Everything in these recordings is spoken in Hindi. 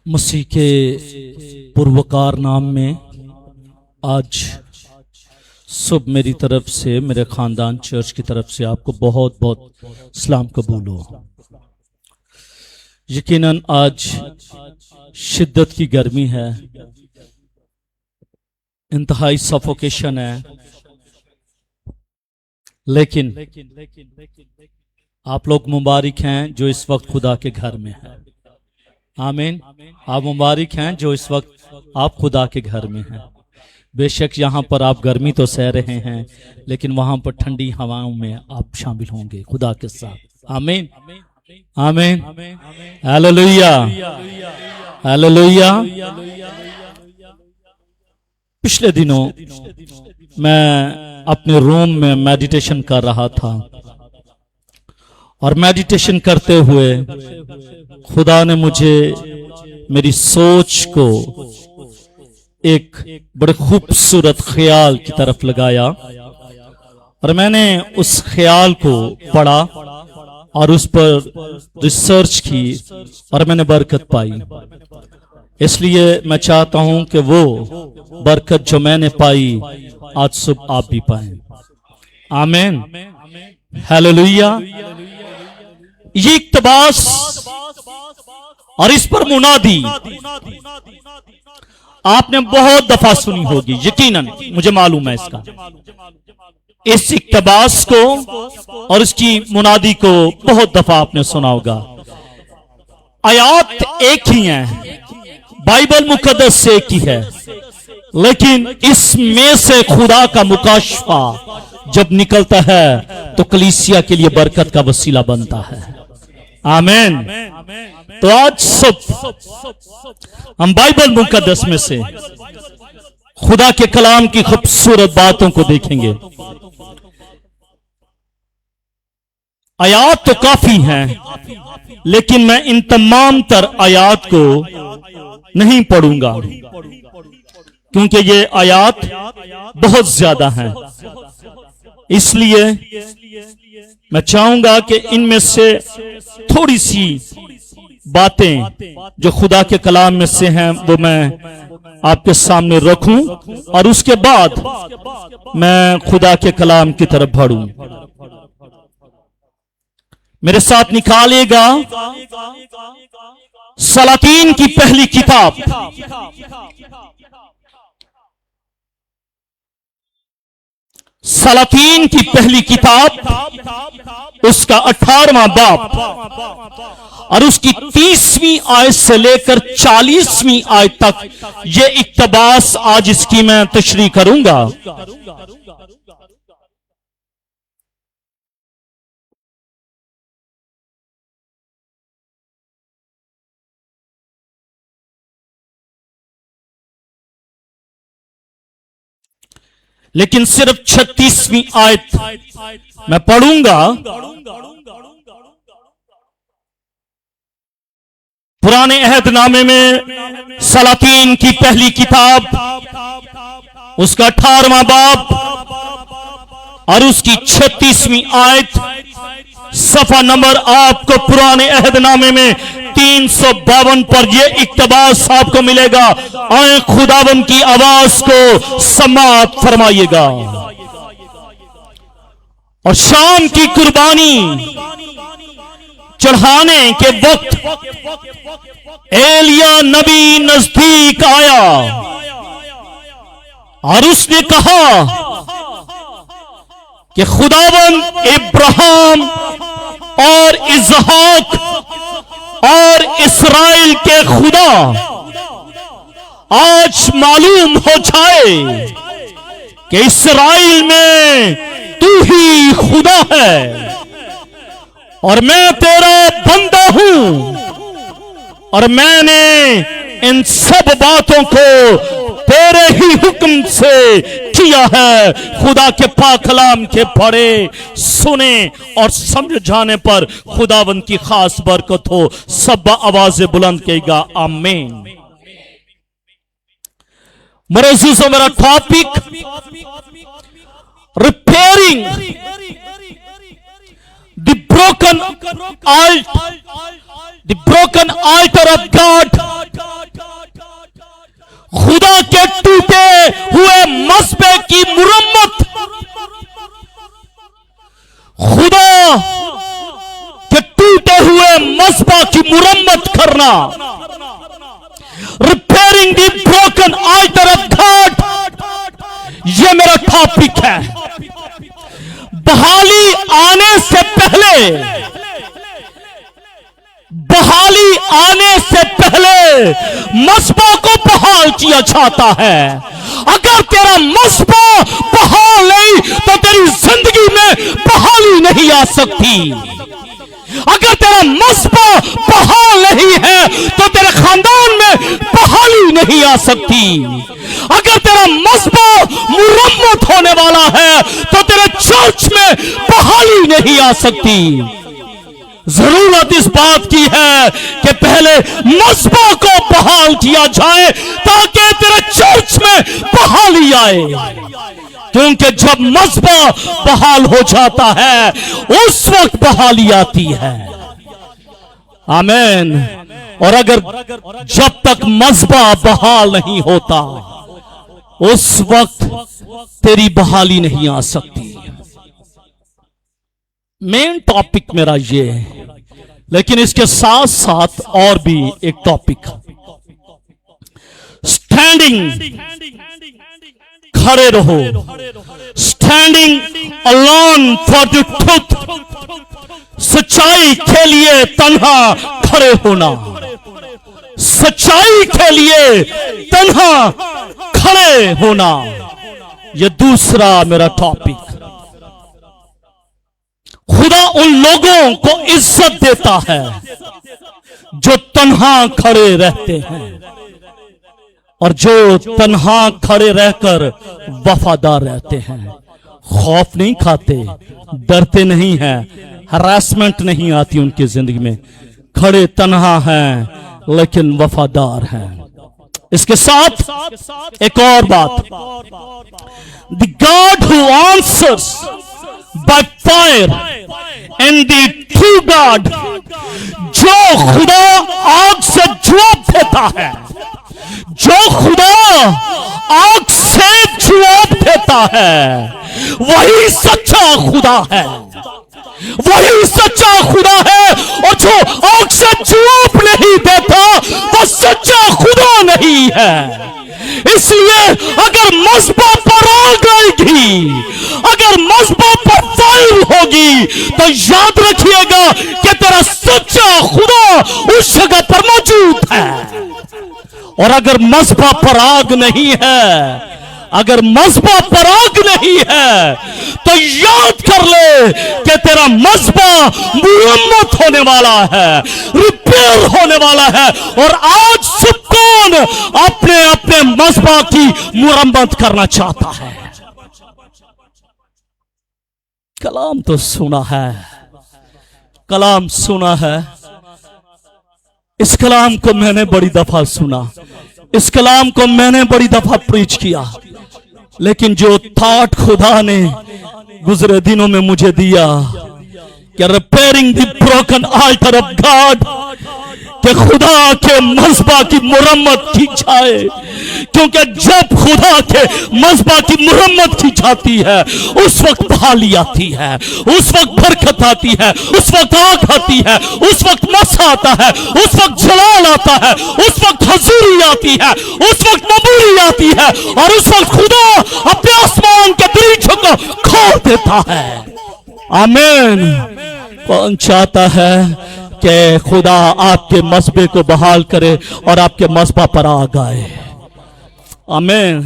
मसीह के पुरवकार नाम में आज सुबह मेरी तरफ से, मेरे खानदान चर्च की तरफ से आपको बहुत बहुत सलाम कबूल हो। यकीनन आज शिद्दत की गर्मी है, इंतहाई सफोकेशन है, लेकिन आप लोग मुबारक हैं जो इस वक्त खुदा के घर में हैं। आमीन। आप मुबारक हैं जो इस वक्त आप खुदा के घर में हैं। बेशक यहाँ पर आप गर्मी तो सह रहे हैं, लेकिन वहां पर ठंडी हवाओं में आप शामिल होंगे खुदा के साथ। आमीन, आमीन, हालेलुया, हालेलुया। पिछले दिनों मैं अपने रूम में मेडिटेशन कर रहा था और मेडिटेशन करते हुए खुदा ने मुझे मेरी सोच को एक बड़े खूबसूरत ख्याल की तरफ लगाया और मैंने उस ख्याल को पढ़ा और उस पर रिसर्च की और मैंने बरकत पाई। इसलिए मैं चाहता हूं कि वो बरकत जो मैंने पाई आज सुबह आप भी पाएं। आमीन, हालेलुया। ये इक्तबास और इस पर मुनादी आपने बहुत दफा सुनी होगी, यकीनन मुझे मालूम है इसका। इस इक्तबास को और इसकी मुनादी को बहुत दफा आपने सुना होगा। आयात एक ही है, बाइबल मुकद्दस से एक ही है, लेकिन इसमें से खुदा का मुकाशफा जब निकलता है तो कलीसिया के लिए बरकत का वसीला बनता है। आमीन। तो आज सब हम बाइबल मुकद्दस में से खुदा के कलाम की खूबसूरत बातों को देखेंगे। आयात तो काफी हैं, लेकिन मैं इन तमाम तर आयात को नहीं पढ़ूंगा क्योंकि ये आयात बहुत ज्यादा हैं। इसलिए मैं चाहूंगा कि इनमें से थोड़ी सी बातें जो खुदा के कलाम में से हैं वो मैं आपके सामने रखूं और उसके बाद मैं खुदा के कलाम की तरफ बढ़ूं। मेरे साथ निकालेगा सलातीन की पहली किताब, सलातीन की पहली किताब, उसका 18वां बाब और उसकी 30वीं आयत से लेकर 40वीं आयत तक ये इक्तबास आज इसकी मैं तशरीह करूंगा। लेकिन सिर्फ 36वीं आयत मैं पढ़ूंगा। पुराने अहदनामे में सलातीन की पहली किताब, उसका 18वां बाब और उसकी 36वीं आयत, सफा नंबर आपको पुराने अहदनामे में 352 पर यह इक्तबास आपको मिलेगा। आए खुदावन की आवाज को समाअत फरमाइएगा। और शाम की कुर्बानी चढ़ाने के वक्त एलिया नबी नजदीक आया और उसने कहा कि खुदावन इब्राहिम और इसहाक और इस्राएल के खुदा आज मालूम हो जाए कि इस्राएल में तू ही खुदा है और मैं तेरा बंदा हूं और मैंने इन सब बातों को तेरे ही हुक्म से किया है। खुदा के पाक कलाम के पढ़े, सुने और समझ जाने पर खुदावंद की खास बरकत हो। सब आवाजें बुलंद कहेगा आमीन। मेरे अजीजों, मेरा topic repairing the broken art the broken alter of God, खुदा के टूटे हुए मसबे की मुरम्मत, खुदा के टूटे हुए मसबा की मुरम्मत करना, repairing the broken alter of God, ये मेरा टॉपिक है। बहाली आने से पहले, बहाली आने से पहले मसबा को बहाल किया जाता है। अगर तेरा मसबा बहाल नहीं तो तेरी जिंदगी में बहाली नहीं आ सकती। अगर तेरा मसबा बहाल नहीं है तो तेरे खानदान में बहाली नहीं आ सकती। अगर तेरा मसबा मुरम्मत होने वाला है तो तेरे चर्च में बहाली नहीं आ सकती। जरूरत इस बात की है कि पहले मसबा को बहाल किया जाए ताकि तेरे चर्च में बहाली आए, क्योंकि जब मसबा बहाल हो जाता है उस वक्त बहाली आती है। आमीन। और अगर जब तक मसबा बहाल नहीं होता उस वक्त तेरी बहाली नहीं आ सकती। मेन टॉपिक मेरा ये है, लेकिन इसके साथ साथ और भी एक टॉपिक, स्टैंडिंग, खड़े रहो, standing alone for the truth, सच्चाई के लिए तन्हा खड़े होना, सच्चाई के लिए तन्हा खड़े होना, यह दूसरा मेरा टॉपिक। खुदा उन लोगों को इज्जत देता है जो तन्हा खड़े रहते हैं और जो तन्हा खड़े रहकर वफादार रहते हैं, खौफ नहीं खाते, डरते नहीं हैं, हरासमेंट नहीं आती उनकी जिंदगी में, खड़े तन्हा हैं लेकिन वफादार हैं। इसके साथ एक और बात, the God who answers by fire and the true God, जो खुदा आग से जवाब देता है, जो खुदा आग से जवाब देता है, वही सच्चा खुदा है, वही सच्चा खुदा है। और जो आग से जवाब नहीं देता वो सच्चा खुदा नहीं है। इसलिए अगर मसबा पर आग आएगी, अगर मसबा पर फायर होगी तो याद रखिएगा कि तेरा सच्चा खुदा उस जगह पर मौजूद है। और अगर मसबा पर आग नहीं है, अगर मसबा पर आग नहीं है तो याद कर ले कि तेरा मसबा मुरम्मत होने वाला है, रिपेयर होने वाला है। और आज सब कौन अपने अपने मसबा की मुरम्मत करना चाहता है? कलाम तो सुना है, कलाम सुना है, इस कलाम को मैंने बड़ी दफा सुना, इस कलाम को मैंने बड़ी दफा प्रीच किया, लेकिन जो थॉट खुदा ने गुजरे दिनों में मुझे दिया कि repairing the broken alter of God, कि खुदा के मसबा की मुरम्मत की जाए, क्योंकि जब खुदा के मसबा की मुरम्मत की जाती है उस वक्त बहाली आती है, उस वक्त बरकत आती है, उस वक्त आग आती है, उस वक्त मसा आता है, उस वक्त जलाल आता है, उस वक्त हजूरी आती है, उस वक्त मबूरी आती है, और उस वक्त खुदा अपने आसमान के दरीचों को खोल देता है। आमीन। कौन चाहता है कि खुदा आपके मसबे को बहाल करे और आपके मसबा पर आग आए? आमीन।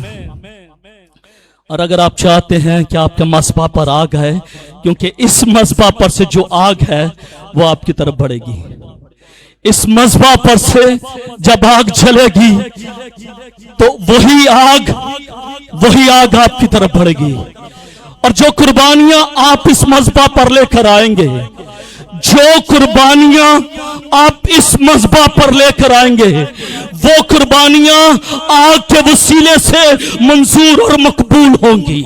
और अगर आप चाहते हैं कि आपके मसबा पर आग आए, क्योंकि इस मसबा पर से जो आग है वो आपकी तरफ बढ़ेगी, इस मसबा पर से जब आग जलेगी तो वही आग आपकी तरफ बढ़ेगी। और जो कुर्बानियां आप इस मसबा पर लेकर आएंगे, जो कुर्बानियां आप इस मसबा पर लेकर आएंगे, वो कुर्बानियां आग के वसीले से मंजूर और मकबूल होंगी।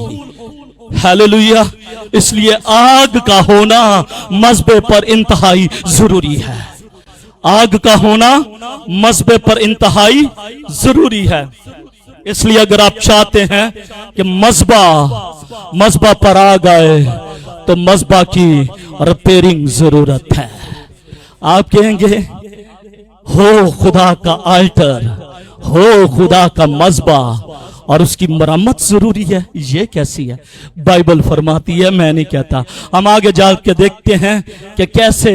हालेलुया। इसलिए आग का होना मसबे पर इंतहाई जरूरी है। आग का होना मस्बे पर इंतहाई जरूरी है। इसलिए अगर आप चाहते हैं कि मस्बा पर आग आए तो मस्बा की रिपेयरिंग जरूरत है। आप कहेंगे हो खुदा का आल्टर, हो खुदा का मस्बा और उसकी मरम्मत जरूरी है, ये कैसी है? बाइबल फरमाती है, मैं नहीं कहता। हम आगे जाके देखते हैं कि कैसे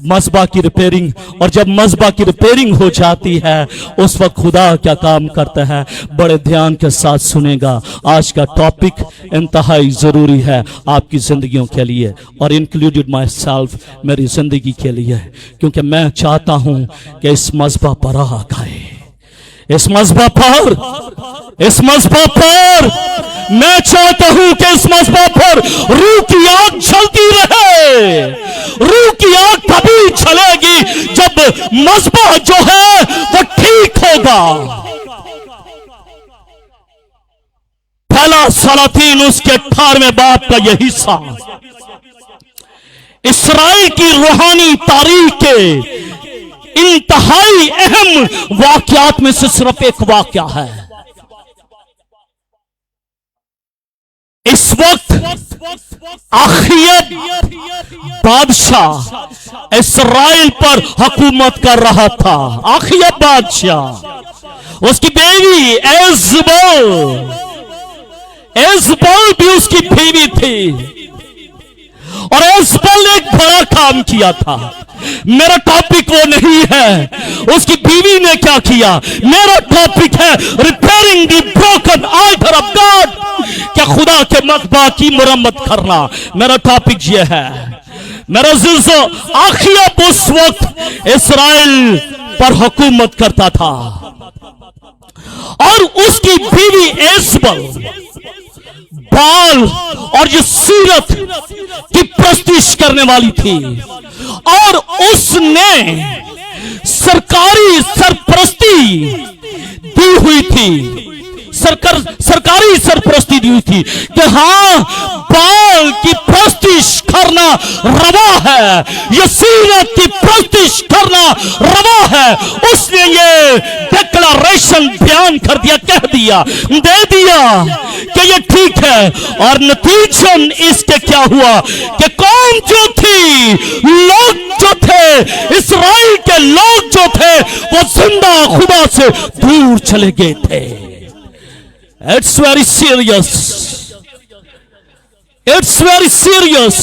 मस्बा की रिपेयरिंग, और जब मस्बा की रिपेयरिंग हो जाती है उस वक्त खुदा क्या काम करता है। बड़े ध्यान के साथ सुनेगा। आज का टॉपिक इंतहाई जरूरी है आपकी जिंदगियों के लिए और इंक्लूडेड माई सेल्फ, मेरी जिंदगी के लिए, क्योंकि मैं चाहता हूं कि इस मस्बा पर आग आए। इस मस्बा पर मैं चाहता हूं कि इस मस्बा पर रूह की आग जलती रहे। रूह की आग तभी चलेगी जब मस्बा जो है वो ठीक होगा। पहला सलातीन उसके 18वें बाब का यह हिस्सा इस्राइल की रूहानी तारीख के इंतहाई अहम वाकयात में से सिर्फ एक वाकया है। इस वक्त आखियब बादशाह इस्राइल पर हुकूमत कर रहा था। आखियब बादशाह, उसकी बेटी एजबल भी उसकी बीवी थी और एजबल ने एक बड़ा काम किया था। मेरा टॉपिक वो नहीं है उसकी बीवी ने क्या किया, मेरा टॉपिक है repairing the broken alter of God, क्या खुदा के मस्बा की मरम्मत करना। मेरा टॉपिक ये है। मेरा जिल्सो आखियब उस वक्त इस्राइल पर हुकूमत करता था और उसकी बीवी एजबल बाल और ये सीरत की प्रस्तिश करने वाली थी और उसने सरकारी सरपरस्ती दी हुई थी। सरकारी सरपरस्ती दी हुई थी कि हाँ, बाल की प्रस्तिश करना रवा है, ये सीरत की प्रस्तिश करना रवा है। उसने ये डिक्लेरेशन बयान कर दिया, कह दिया, दे दिया कि ये ठीक है। और नतीजन इसके क्या हुआ कि कौम जो थी, लोग जो थे, इस्राइल के लोग जो थे, वो जिंदा खुदा से दूर चले गए थे। It's very serious. It's very serious.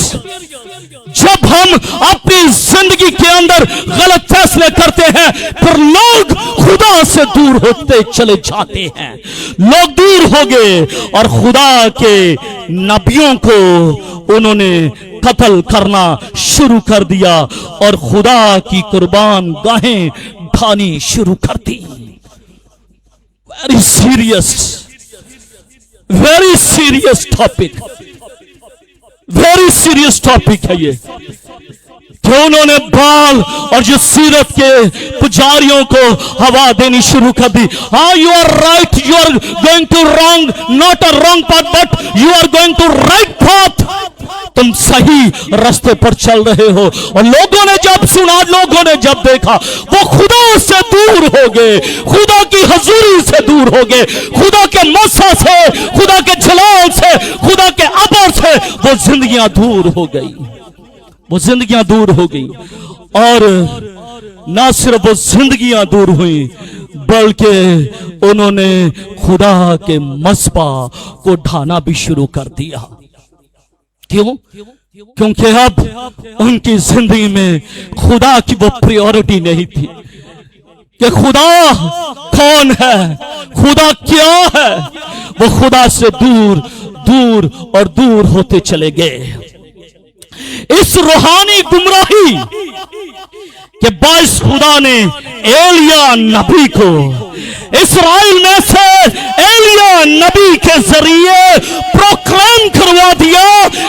जब हम अपनी जिंदगी के अंदर गलत फैसले करते हैं फिर लोग खुदा से दूर होते चले जाते हैं। लोग दूर हो गए और खुदा के नबियों को उन्होंने कत्ल करना शुरू कर दिया और खुदा की कुर्बान गाहें ढानी शुरू कर दी। Very serious, very serious topic, very serious topic है ये कि उन्होंने बाल और जो सीरत के पुजारियों को हवा देनी शुरू कर दी। हाँ, you are right, you are going to wrong, not a wrong path but you are going to right path. तुम सही रास्ते पर चल रहे हो। और लोगों ने जब सुना, लोगों ने जब देखा, वो खुदा से दूर हो गए, खुदा की हजूरी से दूर हो गए, खुदा के मसा से, खुदा के जलाल से, खुदा के अबर से वो जिंदगियां दूर हो गई, वो जिंदगियां दूर हो गई। और ना सिर्फ वो जिंदगियां दूर हुई बल्कि उन्होंने खुदा के मस्बा को ढाना भी शुरू कर दिया। क्यों? क्योंकि अब उनकी जिंदगी में खुदा की वो प्रायोरिटी नहीं थी कि खुदा कौन है, खुदा क्या है। वो खुदा से दूर दूर और दूर होते चले गए। इस रूहानी गुमराही के बाइस खुदा ने एलिया नबी को इस्राइल में से एलिया नबी के जरिए प्रोक्लेम करवा दिया,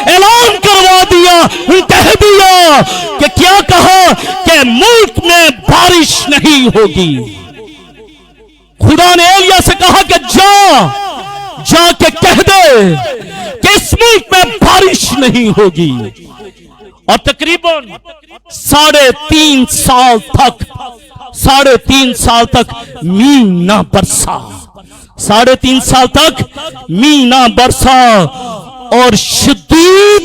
ऐलान करवा दिया, कह दिया कि क्या कहा कि मुल्क में बारिश नहीं होगी। खुदा ने एलिया से कहा कि जाके कह दे कि इस मुल्क में बारिश नहीं होगी। और तकरीबन 3.5 साल तक मीना बरसा, 3.5 साल तक मीना बरसा। और शदीद,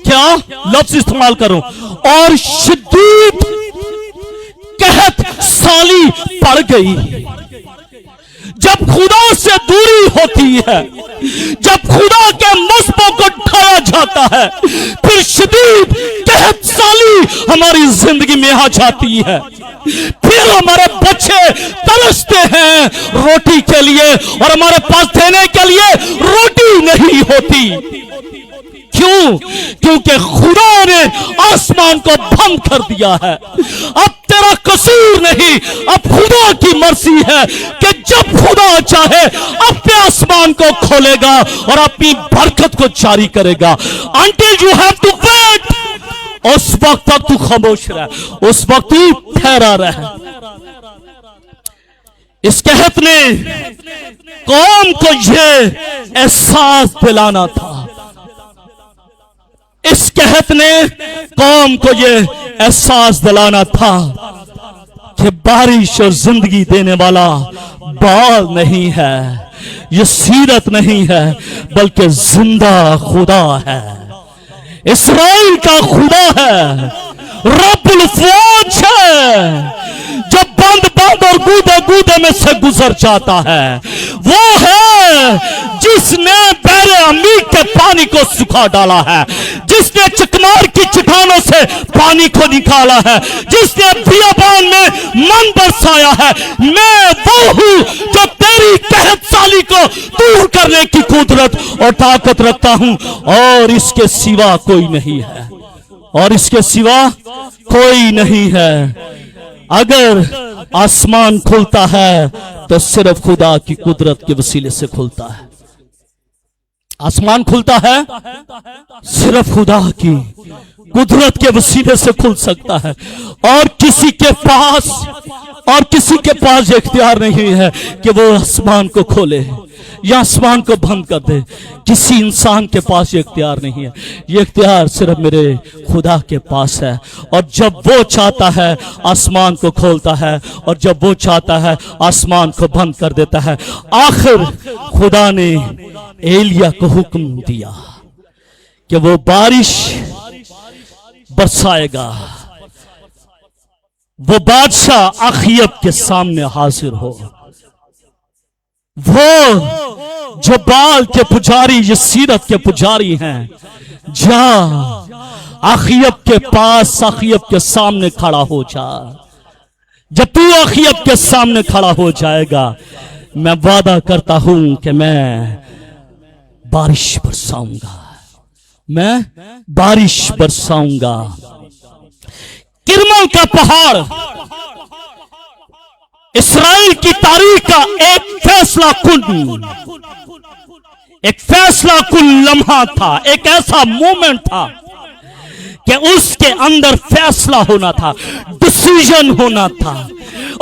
क्या लफ्ज इस्तेमाल करूं, और शदीद कहत साली पड़ गई। जब खुदा से दूरी होती है, जब खुदा के मस्बों को ढाया जाता है, फिर शदीद कहत साली हमारी जिंदगी में आ जाती है। फिर हमारे बच्चे तरसते हैं रोटी के लिए और हमारे पास देने के लिए रोटी नहीं होती। क्यों? क्योंकि खुदा ने आसमान को बंद कर दिया है। अब तेरा कसूर नहीं, अब खुदा की मर्जी है कि जब खुदा चाहे अपने आसमान को खोलेगा और अपनी बरकत को जारी करेगा। Until you have to wait, उस वक्त तक तू खामोश रह, उस वक्त तू ठहरा रह। इस कहत ने कौम को यह एहसास दिलाना था, इस कहत ने कौम को यह एहसास दिलाना था कि बारिश और जिंदगी देने वाला बाल नहीं है, ये सीरत नहीं है, बल्कि जिंदा खुदा है। इस्राएल का खुदा है, रब्बुल फौज है, जो बंद बंद और गूदे गूदे में से गुजर जाता है। वो है जिसने बहरे अमीर के पानी को सुखा डाला है, जिसने चिकनार की चट्टानों से पानी को निकाला है, जिसने बियाबान में मन बरसाया है। मैं वो हूं जो तेरी कहत साली को दूर करने की कुदरत और ताकत रखता हूं, और इसके सिवा कोई नहीं है, और इसके सिवा कोई नहीं है। अगर आसमान खुलता है तो सिर्फ खुदा की कुदरत के वसीले से खुलता है। आसमान खुलता है सिर्फ खुदा की कुदरत के वसीले से खुल सकता है, और किसी के पास इख्तियार नहीं है कि वो आसमान को खोले या आसमान को बंद कर दे। किसी इंसान के पास ये इख्तियार नहीं है, ये इख्तियार सिर्फ मेरे खुदा के पास है। और जब वो चाहता है आसमान को खोलता है, और जब वो चाहता है आसमान को बंद कर देता है। आखिर खुदा ने एलिया को हुक्म दिया कि वो बारिश बरसाएगा। वो बादशाह अखयब के सामने हाजिर हो। वो जो बाल के पुजारी, ये सीरत के पुजारी हैं, जा अखयब के पास, अखयब के सामने खड़ा हो जा। जब तू अखयब के सामने खड़ा हो जाएगा, मैं वादा करता हूं कि मैं बारिश बरसाऊंगा, मैं बारिश बरसाऊंगा। किरमल का पहाड़ इस्राएल की तारीख का एक फैसला कुन लम्हा था, एक ऐसा मोमेंट था कि उसके अंदर फैसला होना था, डिसीजन होना था।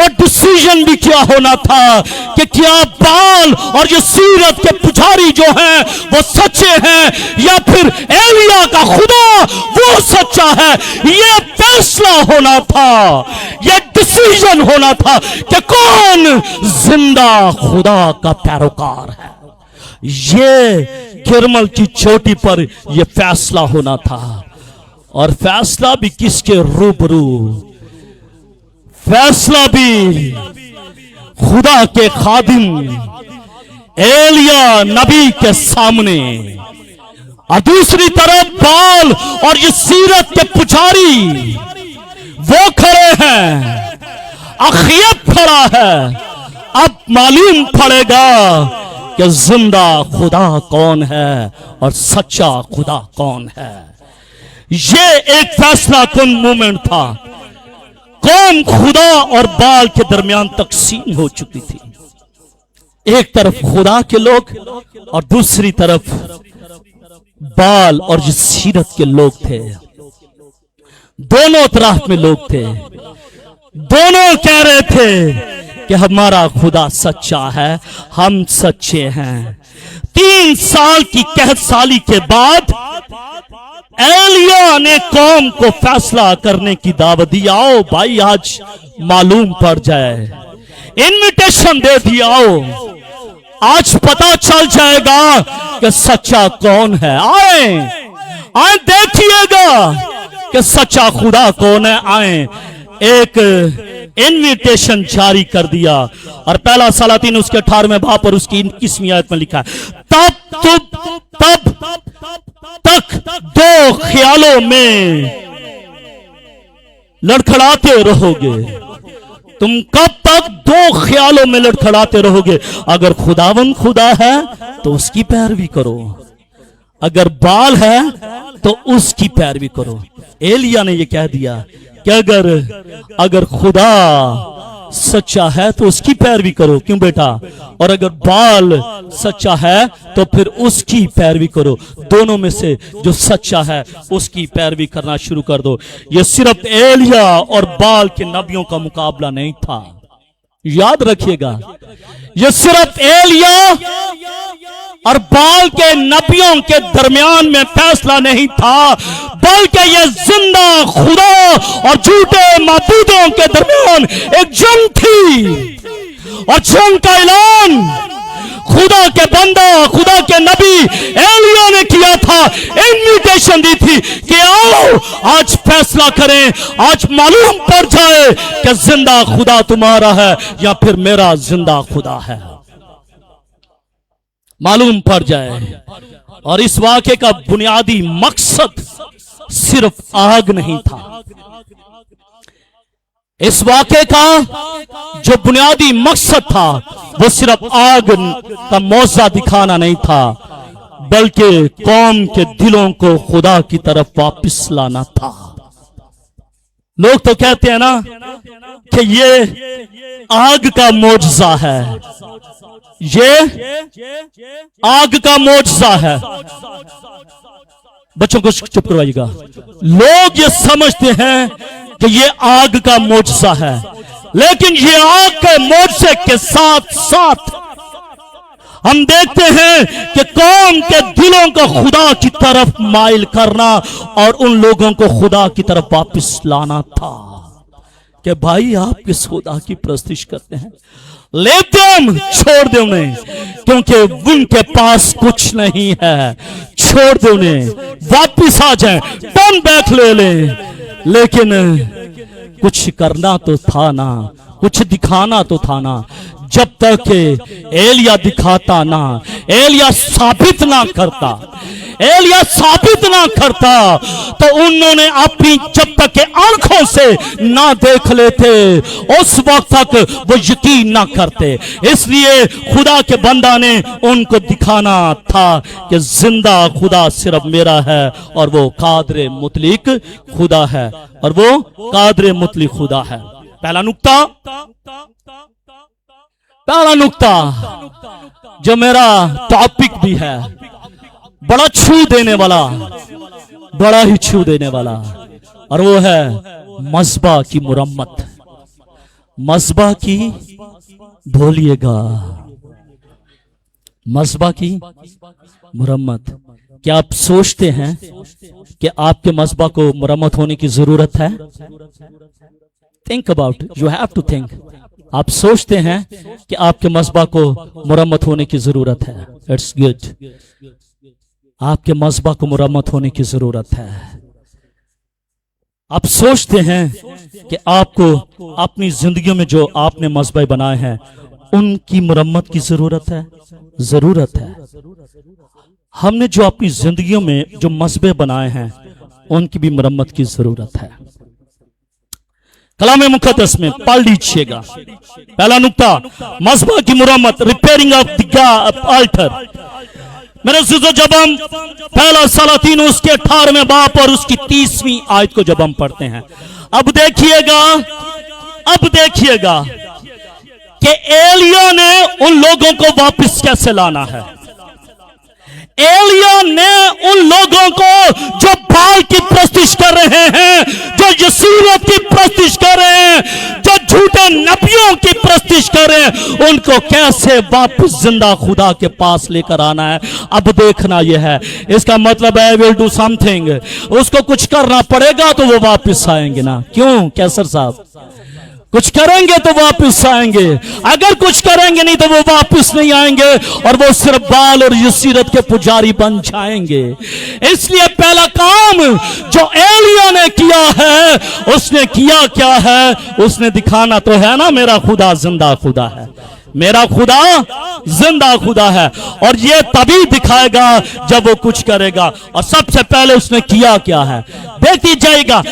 और डिसीजन भी क्या होना था कि क्या बाल और ये सीरत के पुजारी जो हैं वो सच्चे हैं, या फिर एलिया का खुदा वो सच्चा है। ये फैसला होना था, ये डिसीजन होना था कि कौन जिंदा खुदा का पैरोकार है। ये किरमल की चोटी पर यह फैसला होना था। और फैसला भी किसके रूबरू? फैसला भी खुदा के खादिम एलिया नबी के सामने। और दूसरी तरफ बाल और ये सीरत के पुजारी वो खड़े हैं, अखयब खड़ा है। अब मालूम पड़ेगा कि जिंदा खुदा कौन है और सच्चा खुदा कौन है। ये एक फैसला कुन मोमेंट था। कौम खुदा और बाल के दरमियान तकसीम हो चुकी थी। एक तरफ खुदा के लोग और दूसरी तरफ बाल और जिस सीरत के लोग थे। दोनों तरफ में लोग थे। दोनों कह रहे थे कि हमारा खुदा सच्चा है, हम सच्चे हैं। 3 साल की कहत साली के बाद एलिया ने कौम को फैसला करने की दावत दी, आओ भाई आज मालूम पड़ जाए, इनविटेशन दे दिया, आओ आज पता चल जाएगा कि सच्चा कौन है। आए आए देखिएगा कि सच्चा खुदा कौन है। आए एक इनविटेशन जारी कर दिया और पहला सलातीन उसके 18वें बाब और उसकी 21वीं आयत में लिखा है, तब तक दो ख्यालों में लड़खड़ाते रहोगे। तुम कब तक दो ख्यालों में लड़खड़ाते रहोगे? अगर खुदावन खुदा है तो उसकी पैरवी करो, अगर बाल है तो उसकी पैरवी करो। एलिया ने यह कह दिया कि अगर खुदा सच्चा है तो उसकी पैरवी करो, क्यों बेटा? और अगर बाल सच्चा है तो फिर उसकी पैरवी करो। दोनों में से जो सच्चा है उसकी पैरवी करना शुरू कर दो। यह सिर्फ एलिया और बाल के नबियों का मुकाबला नहीं था, याद रखिएगा। यह सिर्फ एलिया और बाल के नबियों के दरमियान में फैसला नहीं था, बल्कि यह जिंदा खुदा और झूठे माबूदों के दरमियान एक जंग थी। और जंग का ऐलान खुदा के बंदा, खुदा के नबी एलिया ने किया था, इन्विटेशन दी थी कि आओ आज फैसला करें, आज मालूम पड़ जाए कि जिंदा खुदा तुम्हारा है या फिर मेरा जिंदा खुदा है, मालूम पड़ जाए। और इस वाक़े का बुनियादी मकसद सिर्फ आग नहीं था। इस वाक़े का जो बुनियादी मकसद था वो सिर्फ आग का मौजा दिखाना नहीं था, बल्कि कौम के दिलों को खुदा की तरफ वापस लाना था। लोग तो कहते हैं ना कि ये आग का मौजज़ा है, ये आग का मौजज़ा है। बच्चों को चुप करवाइएगा। लोग ये समझते हैं कि ये आग का मौजज़ा है, लेकिन ये आग के मौजज़े के साथ साथ हम देखते हैं कि कौम के दिलों को खुदा की तरफ माइल करना और उन लोगों को खुदा की तरफ वापस लाना था कि भाई आप किस खुदा की प्रस्तिश करते हैं, लेते हम छोड़ दे उन्हें, क्योंकि उनके पास कुछ नहीं है, छोड़ दे उन्हें, वापिस आ जाए, टर्न बैक ले लें। लेकिन कुछ करना तो था ना, कुछ दिखाना तो था ना। जब तक एलिया दिखाता ना, एलिया साबित ना करता, एलिया साबित ना करता, तो उन्होंने अपनी जब तक के आंखों से ना देख लेते उस वक्त तक वो यकीन ना करते। इसलिए खुदा के बंदा ने उनको दिखाना था कि जिंदा खुदा सिर्फ मेरा है और वो कादरे मुतलिक खुदा है, और वो कादरे मुतलिक खुदा है। पहला नुक्ता जो मेरा टॉपिक भी है, बड़ा छू देने वाला, बड़ा ही छू देने वाला, और वो है मस्बा की मुरम्मत। मस्बा की, बोलिएगा, मस्बा की मुरम्मत। क्या आप सोचते हैं कि आपके मस्बा को मुरम्मत होने की जरूरत है? Think about, you have to think. आप सोचते हैं कि आपके मस्बा को मुरम्मत होने की जरूरत है। इट्स गुड, आपके मस्बा को मुरम्मत होने की जरूरत है। आप सोचते हैं कि आपको अपनी जिंदगी में जो आपने मस्बा बनाए हैं उनकी मुरम्मत की जरूरत है? जरूरत है। हमने जो अपनी जिंदगियों में जो मस्बे बनाए हैं उनकी भी मुरम्मत की जरूरत है। कलाम मुकद्दस में पढ़ लीजिएगा। पहला नुक्ता, मस्बा की मुरम्मत, रिपेयरिंग ऑफ द अल्टर। मेरे अज़ीज़ों, जब हम पहला सलातीन उसके 18वें बाब और उसकी 30वीं आयत को जब हम पढ़ते हैं, अब देखिएगा कि एलिया ने उन लोगों को वापस कैसे लाना है। एलिया ने उन लोगों को जो बाल की प्रस्तिश कर रहे हैं, जो यसूवत की प्रस्तिश कर रहे हैं, जो झूठे नबियों की प्रस्तिश कर रहे हैं, उनको कैसे वापस जिंदा खुदा के पास लेकर आना है। अब देखना यह है, इसका मतलब है विल डू समथिंग, उसको कुछ करना पड़ेगा तो वो वापस आएंगे ना। क्यों कैसर साहब? कुछ करेंगे तो वापस आएंगे, अगर कुछ करेंगे नहीं तो वो वापस नहीं आएंगे और वो सिर्फ बाल और यसीरत के पुजारी बन जाएंगे। इसलिए पहला काम जो एलिया ने किया है, उसने किया क्या है? उसने दिखाना तो है ना मेरा खुदा जिंदा खुदा है, मेरा खुदा जिंदा खुदा है, और ये तभी दिखाएगा जब वो कुछ करेगा। और सबसे पहले उसने किया क्या है देखती जाएगा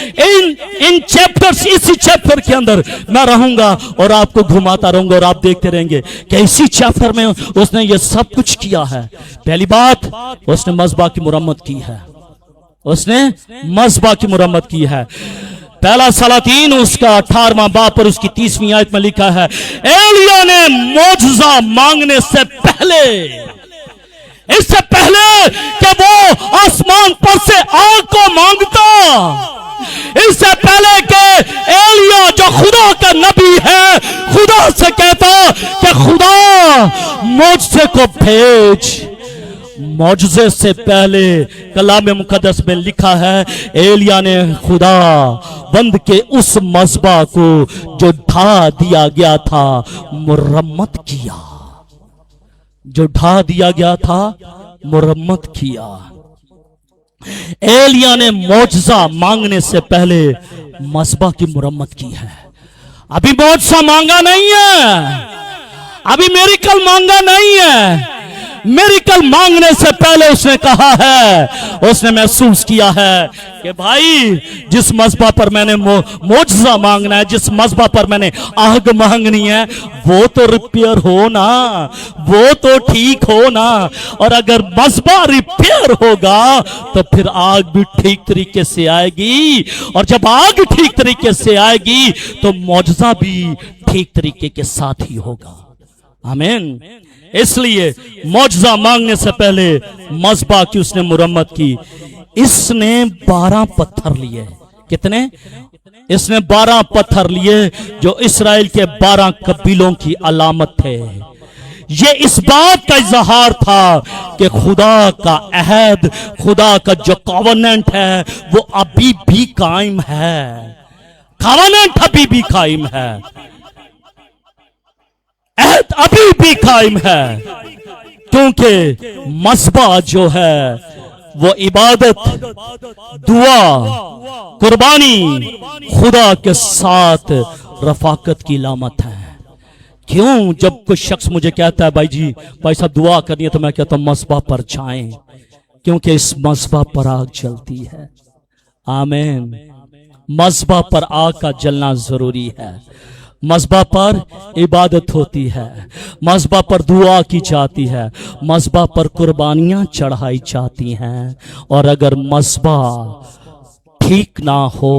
इन चैप्टर्स, इसी चैप्टर के अंदर मैं रहूंगा और आपको घुमाता रहूंगा और आप देखते रहेंगे कि इसी चैप्टर में उसने ये सब कुछ किया है। पहली बात, उसने मज़बा की मुरम्मत की है, उसने मज़बा की मुरम्मत की है। पहला सलातीन उसका 18वां बाब और उसकी 30वीं आयत में लिखा है, एलिया ने मौजज़ा मांगने से पहले, इससे पहले कि वो आसमान पर से आग को मांगता, इससे पहले कि एलिया जो खुदा का नबी है खुदा से कहता कि खुदा मौजज़े को भेज, मौजज़े से पहले कलाम मुकद्दस में लिखा है एलिया ने खुदा बंद के उस मज़बा को जो ढा दिया गया था मुरम्मत किया, जो ढा दिया गया था मुरम्मत किया। एलिया ने मौजज़ा मांगने से पहले मज़बा की मुरम्मत की है। अभी मौजज़ा मांगा नहीं है, अभी मिरेकल मांगा नहीं है, मिरेकल मांगने से पहले उसने कहा है, उसने महसूस किया है कि भाई जिस मज़बा पर मैंने मौजज़ा मांगना है, जिस मज़बा पर मैंने आग मांगनी है, वो तो रिपेयर हो ना, वो तो ठीक हो ना। और अगर मज़बा रिपेयर होगा तो फिर आग भी ठीक तरीके से आएगी, और जब आग ठीक तरीके से आएगी तो मौजज़ा भी ठीक तरीके के साथ ही होगा। आमीन। इसलिए मौजज़ा मांगने से पहले मज़बा की उसने मुरम्मत की। इसने 12 पत्थर लिए। कितने? इसने 12 पत्थर लिए जो इस्राएल के 12 कबीलों की अलामत थे। ये इस बात का इजहार था कि खुदा का अहद, खुदा का जो कॉवेनेंट है वो अभी भी कायम है, कॉवेनेंट अभी भी कायम है, अहद अभी भी कायम है, क्योंकि मज़बा जो है वो इबादत, दुआ, कुर्बानी, खुदा के साथ रफाकत की लामत है। क्यों? जब कोई शख्स मुझे कहता है भाई साहब दुआ करनी है, तो मैं कहता हूं मज़बा पर जाएं, क्योंकि इस मज़बा पर आग जलती है। आमीन। मज़बा पर आग का जलना जरूरी है। मज़बा पर इबादत होती है, मज़बा पर दुआ की जाती है, मज़बा पर कुर्बानियां चढ़ाई जाती हैं। और अगर मज़बा ठीक ना हो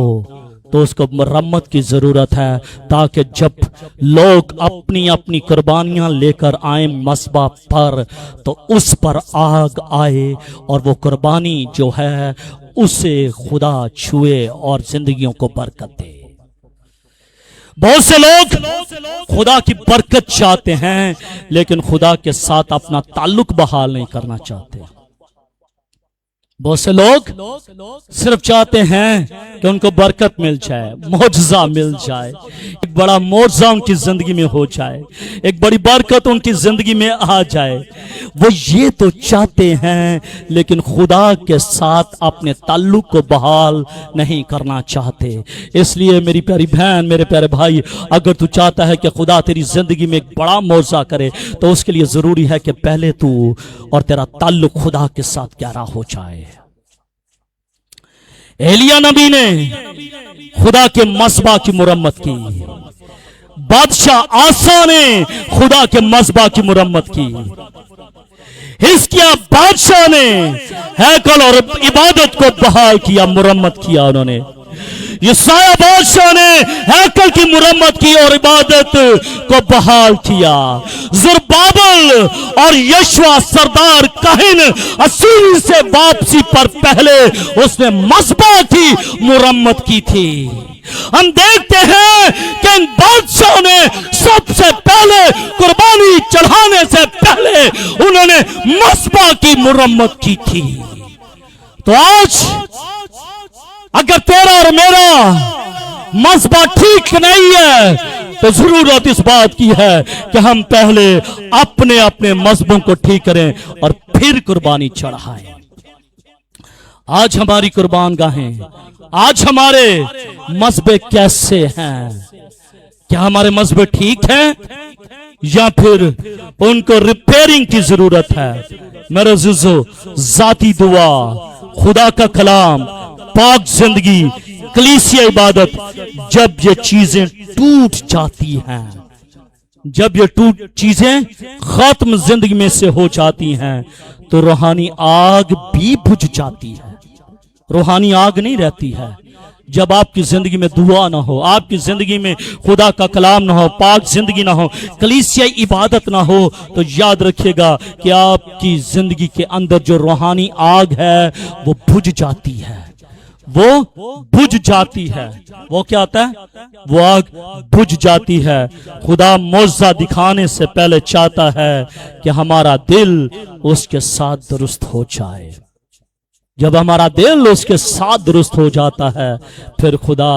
तो उसको मरम्मत की जरूरत है, ताकि जब लोग अपनी अपनी कुर्बानियां लेकर आए मज़बा पर, तो उस पर आग आए और वो कुर्बानी जो है उसे खुदा छुए और जिंदगियों को बरकत दे। बहुत से लोग खुदा की बरकत चाहते हैं, लेकिन खुदा के साथ अपना ताल्लुक बहाल नहीं करना चाहते। बहुत से लोग सिर्फ चाहते हैं कि उनको बरकत मिल जाए, मौजज़ा मिल जाए, एक बड़ा मौजज़ा उनकी जिंदगी में हो जाए, एक बड़ी बरकत उनकी जिंदगी में आ जाए। वो ये तो चाहते हैं, लेकिन खुदा के साथ अपने ताल्लुक को बहाल नहीं करना चाहते। इसलिए मेरी प्यारी बहन, मेरे प्यारे भाई, अगर तू चाहता है कि खुदा तेरी जिंदगी में एक बड़ा मौजज़ा करे, तो उसके लिए जरूरी है कि पहले तू और तेरा ताल्लुक खुदा के साथ गहरा हो जाए। एलिया नबी ने खुदा के मज़बा की मुरम्मत की। बादशाह आसा ने खुदा के मज़बा की मुरम्मत की। हिजकिय्याह बादशाह ने हैकल और इबादत को बहाल किया, मुरम्मत किया उन्होंने। यशायाह बादशाह ने हैकल की मुरम्मत की और इबादत को बहाल किया। ज़रुब्बाबेल और यशवा सरदार काहिन असीर से वापसी पर पहले उसने मस्बा की मुरम्मत की थी। हम देखते हैं कि इन बादशाह ने सबसे पहले कुर्बानी चढ़ाने से पहले उन्होंने मस्बा की मुरम्मत की थी। तो आज अगर तेरा और मेरा मस्बा ठीक नहीं है तो जरूरत इस बात की है कि हम पहले अपने अपने मस्बों को ठीक करें और फिर कुर्बानी चढ़ाएं। आज हमारी कुर्बान गाहें, आज हमारे मस्बे कैसे हैं? क्या हमारे मस्बे ठीक हैं या फिर उनको रिपेयरिंग की जरूरत है? मेरे अज़ीज़ों, जाती दुआ, खुदा का कलाम, पाक जिंदगी, कलीसिया इबादत, जब ये चीजें टूट जाती हैं, जब ये चीजें खत्म जिंदगी में से हो जाती हैं तो रूहानी आग भी बुझ जाती है। रूहानी आग नहीं रहती है। जब आपकी जिंदगी में दुआ ना हो, आपकी जिंदगी में खुदा का कलाम ना हो, पाक जिंदगी ना हो, कलीसिया इबादत ना हो, तो याद रखिएगा कि आपकी जिंदगी के अंदर जो रूहानी आग है वो बुझ जाती है, वो बुझ जाती है। वो क्या होता है? वो आग बुझ जाती है। खुदा मौजज़ा दिखाने से पहले चाहता है कि हमारा दिल उसके साथ दुरुस्त हो जाए। जब हमारा दिल उसके साथ दुरुस्त हो जाता है फिर खुदा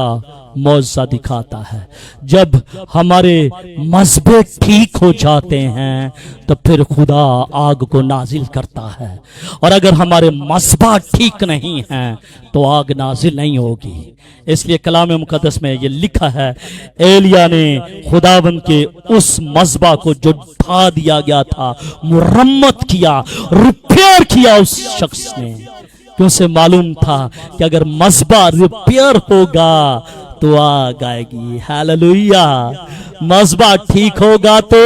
मौजज़ा दिखाता है। जब हमारे मस्बे ठीक हो जाते हैं तो फिर खुदा आग को नाजिल करता है। और अगर हमारे मस्बा ठीक नहीं है तो आग नाजिल नहीं होगी। इसलिए कलाम मुकद्दस में ये लिखा है, एलिया ने खुदावंद के उस मस्बा को जो ढा दिया गया था, मुरम्मत किया, रिपेयर किया उस शख्स ने, क्यों से मालूम था कि अगर मस्बा रिपेयर होगा तो आग आएगी। हालेलुया। मस्बा ठीक होगा तो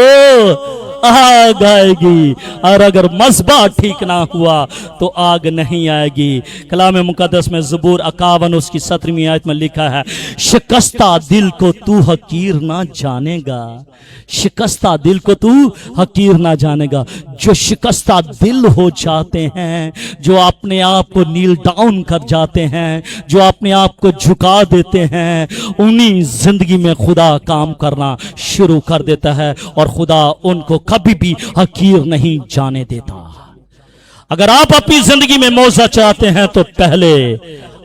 आग आएगी, और अगर मस्बा ठीक ना हुआ तो आग नहीं आएगी। कलाम मुकद्दस में ज़बूर 51 उसकी 17वीं आयत में लिखा है, शिकस्ता दिल को तू हकीर ना जानेगा। शिकस्ता दिल को तू हकीर ना जानेगा। जो शिकस्ता दिल हो जाते हैं, जो अपने आप को नील डाउन कर जाते हैं, जो अपने आप को झुका देते हैं, उन्हीं जिंदगी में खुदा काम करना शुरू कर देता है और खुदा उनको कभी भी हकीर नहीं जाने देता। अगर आप अपनी जिंदगी में मौजज़ा चाहते हैं तो पहले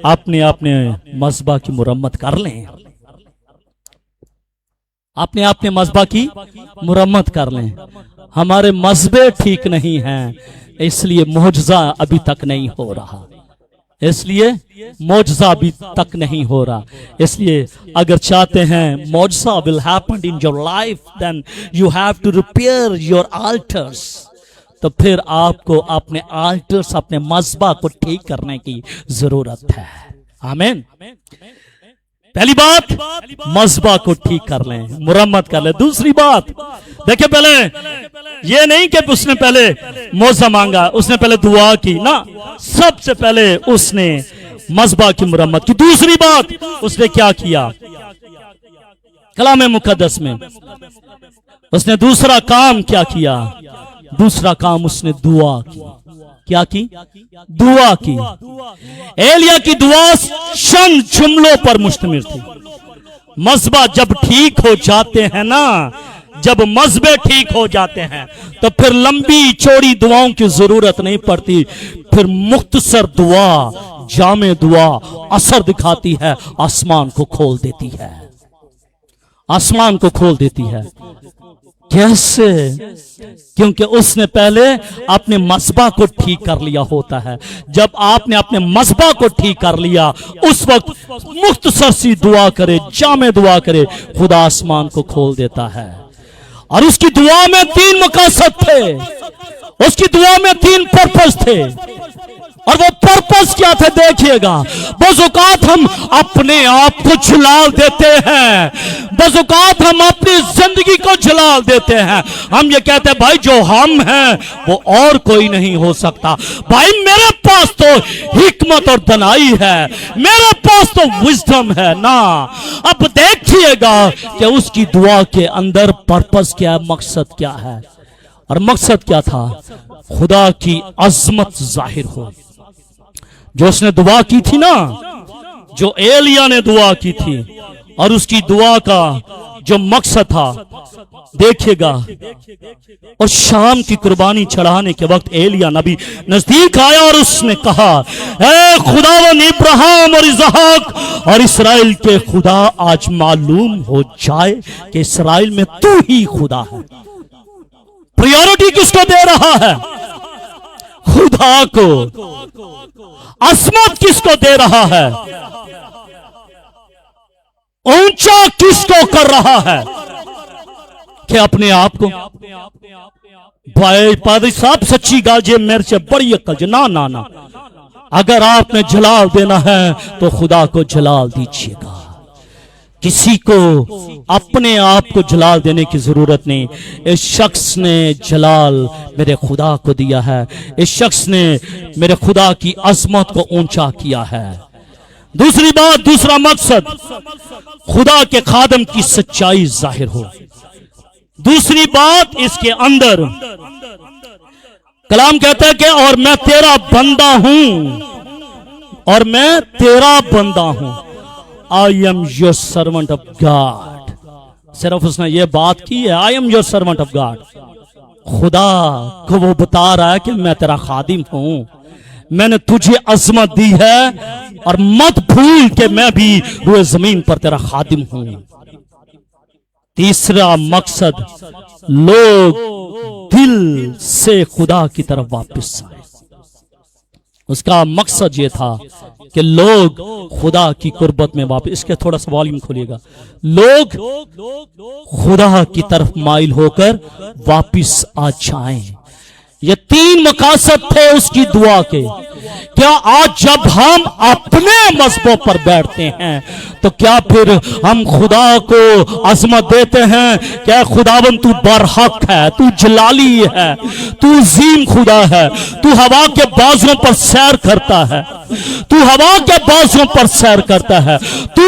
अपने मस्बा की मुरम्मत कर लें। अपने मस्बा की मुरम्मत कर लें। हमारे मस्बे ठीक नहीं हैं, इसलिए मौजज़ा अभी तक नहीं हो रहा। इसलिए मौजज़ा अभी तक नहीं हो रहा। इसलिए अगर चाहते हैं मौजज़ा will happen in your life, then you have to repair your altars. तो फिर आपको अपने आल्टर्स, अपने मस्बा को ठीक करने की जरूरत है। आमीन। पहली बात, मस्बा को ठीक कर लें, मुरम्मत कर लें। दूसरी बात देखिए, पहले ये नहीं कि उसने पहले मौजज़ा मांगा, उसने पहले दुआ की ना, सबसे पहले उसने मस्बा की मुरम्मत की। दूसरी बात उसने क्या किया? कलाम मुकद्दस में उसने दूसरा काम क्या किया? दूसरा काम उसने दुआ की। क्या की? दुआ की। एलिया की दुआ चंद जुमलों पर मुश्तमिल थी। मस्बा जब ठीक हो जाते हैं ना, जब मस्बे ठीक हो जाते हैं तो फिर लंबी चौड़ी दुआओं की जरूरत नहीं पड़ती। फिर मुख्तसर दुआ, जामे दुआ असर दिखाती है, आसमान को खोल देती है। आसमान को खोल देती है। कैसे? क्योंकि उसने पहले अपने मस्बा को ठीक कर लिया होता है। जब आपने अपने मस्बा को ठीक कर लिया, उस वक्त मुख्तसर सी दुआ करे, जामे दुआ करे, खुदा आसमान को खोल देता है। और उसकी दुआ में 3 मकासद थे, उसकी दुआ में 3 पर्पस थे। और वो पर्पस क्या था देखिएगा। बज़ौक़ात हम अपने आप को जलाल देते हैं, बज़ौक़ात हम अपनी जिंदगी को जलाल देते हैं। हम ये कहते हैं भाई जो हम हैं वो और कोई नहीं हो सकता, भाई मेरे पास तो हिकमत और दनाई है, मेरे पास तो विजडम है ना। अब देखिएगा कि उसकी दुआ के अंदर पर्पस क्या है, मकसद क्या है। और मकसद क्या था? खुदा की अजमत जाहिर हो। जो उसने दुआ की थी ना, जो एलिया ने दुआ की थी, और उसकी दुआ का जो मकसद था देखिएगा। और शाम की कुर्बानी चढ़ाने के वक्त एलिया नबी नजदीक आया और उसने कहा, ए खुदावन इब्राहिम और इसहाक और इसराइल के खुदा, आज मालूम हो जाए कि इसराइल में तू ही खुदा है। प्रायोरिटी किसको दे रहा है? खुदा को। असमत किसको दे रहा है? ऊंचा किसको कर रहा है? कि अपने आप को। भाई पादरी साहब सच्ची गाल जे मेरे से बड़ी अक्ल जे, ना ना ना, अगर आपने जलाल देना है तो खुदा को जलाल दीजिएगा। किसी को अपने आप को जलाल देने की जरूरत नहीं। इस शख्स ने जलाल मेरे खुदा को दिया है, इस शख्स ने मेरे खुदा की अजमत को ऊंचा किया है। दूसरी बात, दूसरा मकसद, खुदा के खादम की सच्चाई जाहिर हो। दूसरी बात, इसके अंदर कलाम कहता है कि और मैं तेरा बंदा हूं, और मैं तेरा बंदा हूं। I am your servant of God. सिर्फ उसने ये बात की है, I am your servant of God. खुदा को वो बता रहा है कि मैं तेरा खादिम हूं, मैंने तुझे अजमत दी है, और मत भूल कि मैं भी रुए जमीन पर तेरा खादिम हूं। तीसरा मकसद, लोग दिल से खुदा की तरफ वापस आए। उसका मकसद ये था कि लोग खुदा की कुर्बत में वापस, इसके थोड़ा सा वॉल्यूम खोलिएगा, लोग खुदा की तरफ माइल होकर वापस आ जाएं। ये तीन मकासद थे उसकी दुआ के। क्या आज जब हम अपने मज़हबों पर बैठते हैं तो क्या फिर हम खुदा को अज़मत देते हैं? क्या खुदावन तू बरहक है, तू जलाली है, तू अज़ीम खुदा है, तू हवा के बाजुओं पर सैर करता है, तू हवा के बाजुओं पर सैर करता है, तू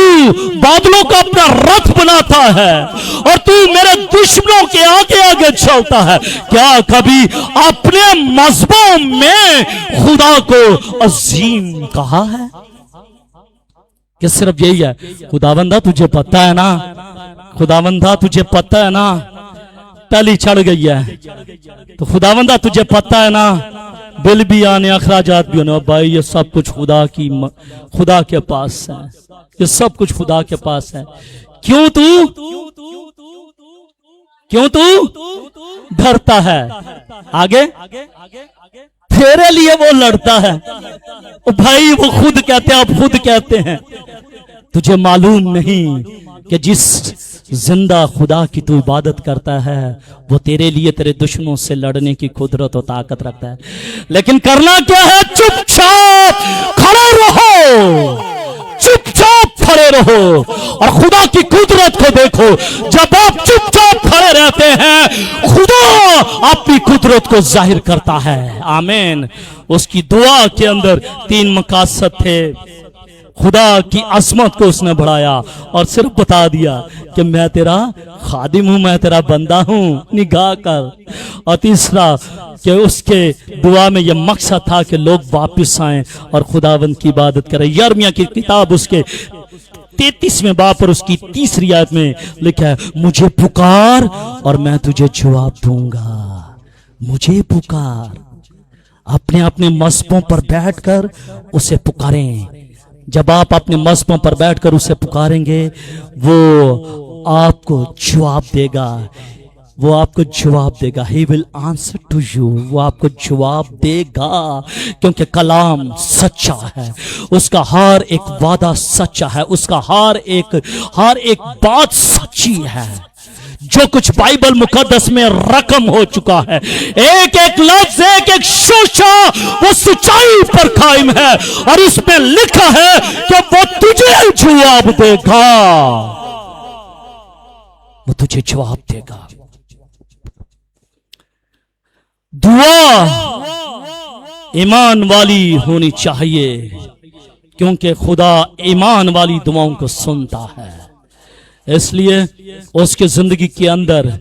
बादलों का अपना रथ बनाता है, और तू मेरे दुश्मनों के आगे आगे चलता है। क्या कभी अपने मज़हबों में खुदा को अजीम कहा है? कि सिर्फ यही है, खुदावंदा तुझे पता है ना, खुदावंदा तुझे पता है ना, टली चढ़ गई है तो खुदावंदा तुझे पता है ना, बिल भी आने, अखराजात भी होने, भाई ये सब कुछ खुदा के पास है, ये सब कुछ खुदा के पास है। क्यों तू डरता है? आगे तेरे लिए वो लड़ता है। ओ भाई वो खुद कहते हैं, आप खुद कहते हैं, तुझे मालूम नहीं कि जिस जिंदा खुदा की तू इबादत करता है वो तेरे लिए तेरे दुश्मनों से लड़ने की कुदरत और ताकत रखता है। लेकिन करना क्या है? चुपचाप खड़े रहो, चुपचाप खड़े रहो और खुदा की कुदरत को देखो। जब आप चुपचाप खड़े रहते हैं खुदा अपनी कुदरत को जाहिर करता है। आमीन। उसकी दुआ के अंदर तीन मकासद थे। खुदा की अज़मत को उसने बढ़ाया और सिर्फ बता दिया कि मैं तेरा खादिम हूं, मैं तेरा बंदा हूं, निगाह कर। और तीसरा कि उसके दुआ में यह मकसद था कि लोग वापस आएं और खुदावंद की इबादत करें। यिर्मयाह की किताब उसके 33वें बाब पर उसकी तीसरी आयत में लिखा है, मुझे पुकार और मैं तुझे जवाब दूंगा। मुझे पुकार। अपने अपने मज़हबों पर बैठकर उसे पुकारें। जब आप अपने मज़हबों पर बैठकर उसे पुकारेंगे वो आपको जवाब देगा, वो आपको जवाब देगा। He will answer to you। वो आपको जवाब देगा क्योंकि कलाम सच्चा है, उसका हर एक वादा सच्चा है, उसका हर एक बात सच्ची है। जो कुछ बाइबल मुकद्दस में रकम हो चुका है, एक एक लफ्ज, एक एक शोशा वो सच्चाई पर कायम है और इसमें लिखा है कि वो तुझे जवाब देगा, वो तुझे जवाब देगा। दुआ ईमान वाली होनी चाहिए, क्योंकि खुदा ईमान वाली दुआओं को सुनता है। इसलिए उसकी जिंदगी के अंदर,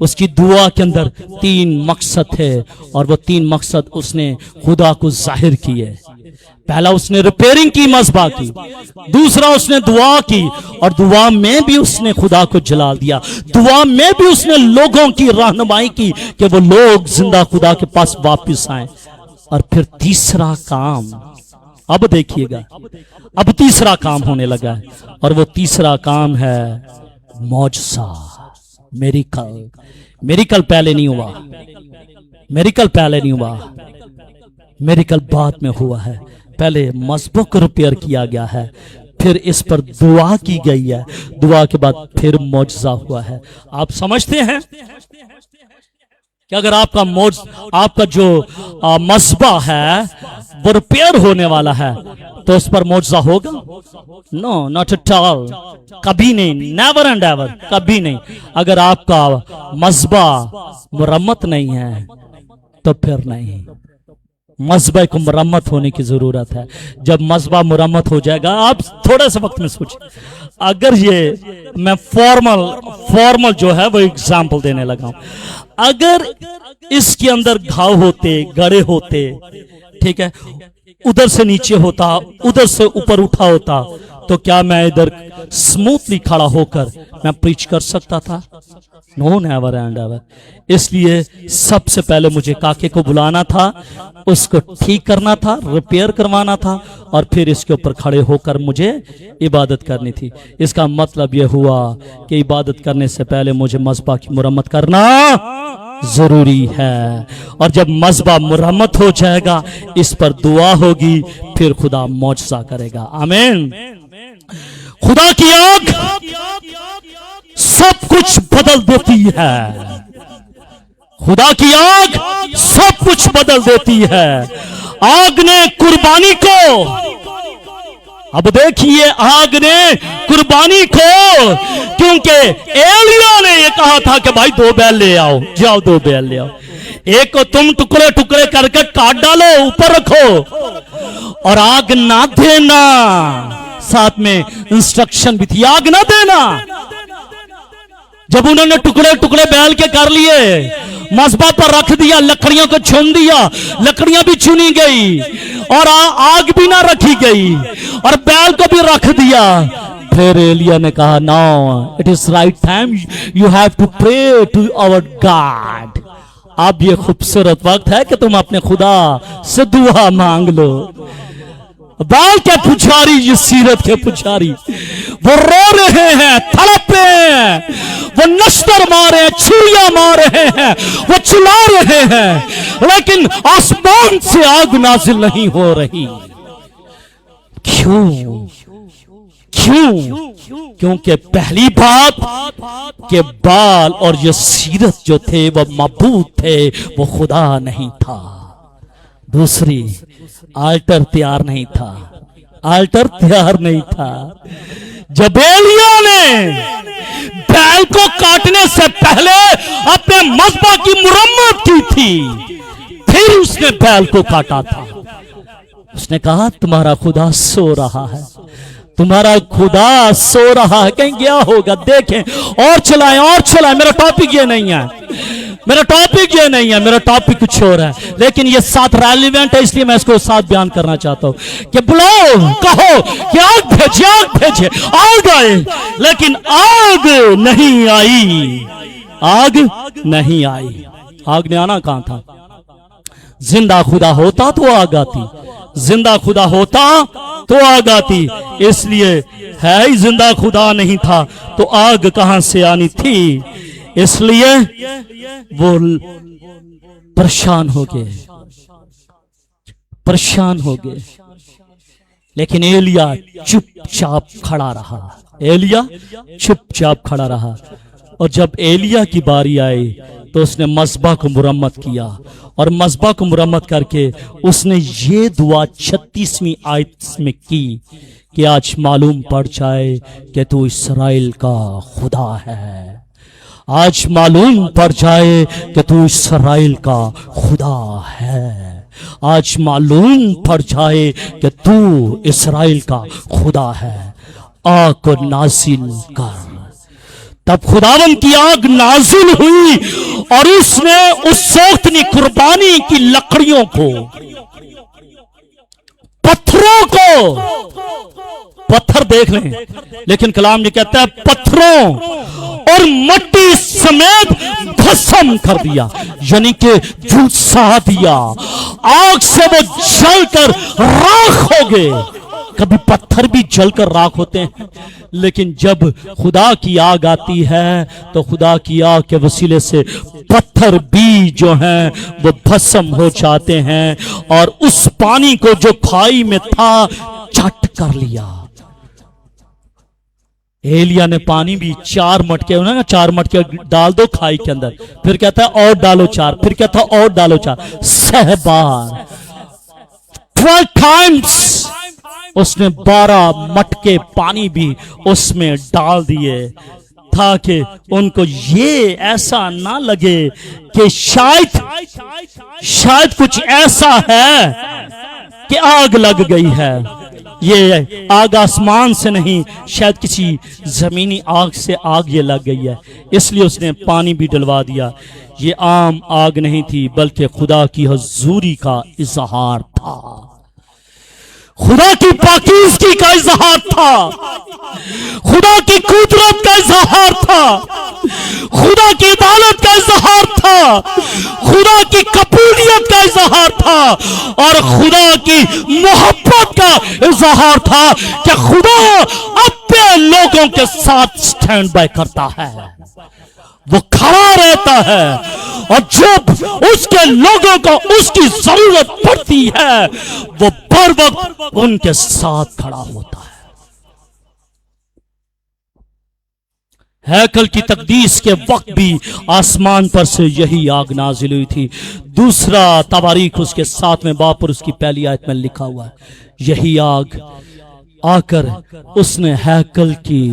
उसकी दुआ के अंदर 3 मकसद थे और वो 3 मकसद उसने खुदा को जाहिर किए। पहला उसने रिपेयरिंग की, मज़बा की। दूसरा उसने दुआ की और दुआ में भी उसने खुदा को जलाल दिया। दुआ में भी उसने लोगों की रहनुमाई की कि वो लोग जिंदा खुदा के पास वापस आए। और फिर तीसरा काम, अब देखिएगा, अब तीसरा काम होने लगा है और वो तीसरा काम है मौजज़ा, मिरेकल। मिरेकल पहले नहीं हुआ, मिरेकल पहले नहीं हुआ, मिरेकल बाद में हुआ है। पहले मज़बा को रिपेयर किया गया है, फिर इस पर दुआ की गई है, दुआ के बाद फिर मौजज़ा हुआ है। आप समझते हैं कि अगर आपका जो मज़बा है वो रिपेयर होने वाला है तो उस पर मौजज़ा होगा? नो, नॉट एट ऑल, कभी नहीं, नेवर एंड एवर, कभी नहीं। अगर आपका मज़बा मुरम्मत नहीं है तो फिर नहीं। मज़बा को मुरम्मत होने की जरूरत है। जब मज़बा मुरम्मत हो जाएगा, आप थोड़े से वक्त में सोचिए, अगर ये मैं फॉर्मल जो है वो एग्जाम्पल देने लगा हूं, अगर इसके अंदर घाव होते, गड़े होते, ठीक है, उधर से नीचे होता, उधर से ऊपर उठा होता, तो क्या मैं इधर स्मूथली खड़ा होकर मैं प्रीच कर सकता था? No, never and ever. इसलिए सबसे पहले मुझे काके को बुलाना था, उसको ठीक करना था, रिपेयर करवाना था और फिर इसके ऊपर खड़े होकर मुझे इबादत करनी थी। इसका मतलब यह हुआ कि इबादत करने से पहले मुझे मज़बा की मुरम्मत करना जरूरी है। और जब मज़बा मुरम्मत हो जाएगा, इस पर दुआ होगी, फिर खुदा मौजज़ा करेगा। आमीन। खुदा की आग सब कुछ बदल देती है। खुदा की आग सब कुछ बदल देती है। आग ने कुर्बानी को, अब देखिए, आग ने कुर्बानी को, क्योंकि एलिया ने ये कहा था कि भाई 2 बैल ले आओ, जाओ 2 बैल ले आओ, एक को तुम टुकड़े टुकड़े करके काट डालो, ऊपर रखो और आग ना देना। साथ में इंस्ट्रक्शन भी थी, आग ना देना। जब उन्होंने टुकड़े टुकड़े बैल के कर लिए, मज़बा पर रख दिया, लकड़ियों को चुन दिया, लकड़ियां भी चुनी गई और आग भी ना रखी गई और बैल को भी रख दिया। फिर एलिया ने कहा, now it is right time, you have to pray to our God. अब ये खूबसूरत वक्त है कि तुम अपने खुदा से दुआ मांग लो। बाल के पुजारी, ये सीरत के पुजारी, वो रो रहे हैं, तड़प रहे हैं, वो नश्तर मार रहे हैं, छुरियां मार रहे हैं, वो चिल्ला रहे हैं, लेकिन आसमान से आग नाजिल नहीं हो रही। क्यों? क्योंकि पहली बात के बाल और ये सीरत जो थे वो मबूद थे, वो खुदा नहीं था। दूसरी, आल्टर तैयार नहीं था, आल्टर तैयार नहीं था। जब एलिया ने बैल को काटने से पहले अपने मज़बा की मुरम्मत की थी, फिर उसने बैल को काटा था। उसने कहा, तुम्हारा खुदा सो रहा है, तुम्हारा खुदा सो रहा है, कहीं गया होगा, देखें और चलाएं और चलाएं। मेरा टॉपिक ये नहीं है, मेरा टॉपिक ये नहीं है, मेरा टॉपिक कुछ और है, लेकिन ये साथ रेलिवेंट है, इसलिए मैं इसको साथ बयान करना चाहता हूं कि बुलाओ, कहो कि आग भेजे, आग भेजे। आग आए, लेकिन आग नहीं आई, आग नहीं आई। आग ने आना कहां था? जिंदा खुदा होता तो आग आती, जिंदा खुदा होता तो आग आती। इसलिए है ही जिंदा खुदा नहीं था तो आग कहां से आनी थी? इसलिए वो परेशान हो गए, परेशान हो गए। लेकिन एलिया चुपचाप खड़ा रहा, एलिया चुपचाप खड़ा रहा। और जब एलिया की बारी आई तो उसने मस्बा को मुरम्मत किया, और मस्बा को मुरम्मत करके उसने ये दुआ 36वीं आयत में की कि आज मालूम पड़ जाए कि तू इस्राएल का खुदा है। आज मालूम पड़ जाए कि तू इस्राएल का खुदा है। आज मालूम पड़ जाए कि तू इस्राएल का खुदा है। आग को नाजिल कर। तब खुदावन की आग नाजिल हुई और उसने उस सोख्तनी कुर्बानी की लकड़ियों को, पत्थरों को, पत्थर देख लें, लेकिन कलाम ये कहता है पत्थरों और मट्टी समेत भस्म कर दिया, यानी कि झुलसा दिया। आग से वो जलकर राख हो गए। कभी पत्थर भी जलकर राख होते हैं, लेकिन जब खुदा की आग आती है तो खुदा की आग के वसीले से पत्थर भी जो हैं वो भस्म हो जाते हैं, और उस पानी को जो खाई में था चट कर लिया। एलिया ने पानी भी 4 मटके, ना 4 मटके डाल दो खाई के अंदर, फिर कहता है और डालो 4, फिर कहता है और डालो 4, 6 बार, 12 टाइम्स उसने 12 मटके पानी भी उसमें डाल दिए, ताकि उनको ये ऐसा ना लगे कि शायद कुछ ऐसा है कि आग लग गई है। ये आग आसमान से नहीं, शायद किसी जमीनी आग से आग ये लग गई है, इसलिए उसने पानी भी डलवा दिया। ये आम आग नहीं थी, बल्कि खुदा की हजूरी का इजहार था, खुदा की पाकीज़गी का इजहार था, खुदा की कुदरत का इजहार था, खुदा की अदालत का इजहार था, खुदा की कबूलियत का इजहार था, और खुदा की मोहब्बत का इजहार था कि खुदा अपने लोगों के साथ स्टैंड बाय करता है, वो खड़ा रहता है, और जब उसके लोगों को उसकी जरूरत पड़ती है वो बर वक्त उनके साथ खड़ा होता है। हैकल की तकदीस के वक्त भी आसमान पर से यही आग नाजिल हुई थी। दूसरा तवारीख उसके 7वें बाब पर उसकी पहली आयत में लिखा हुआ है, यही आग आकर उसने हैकल की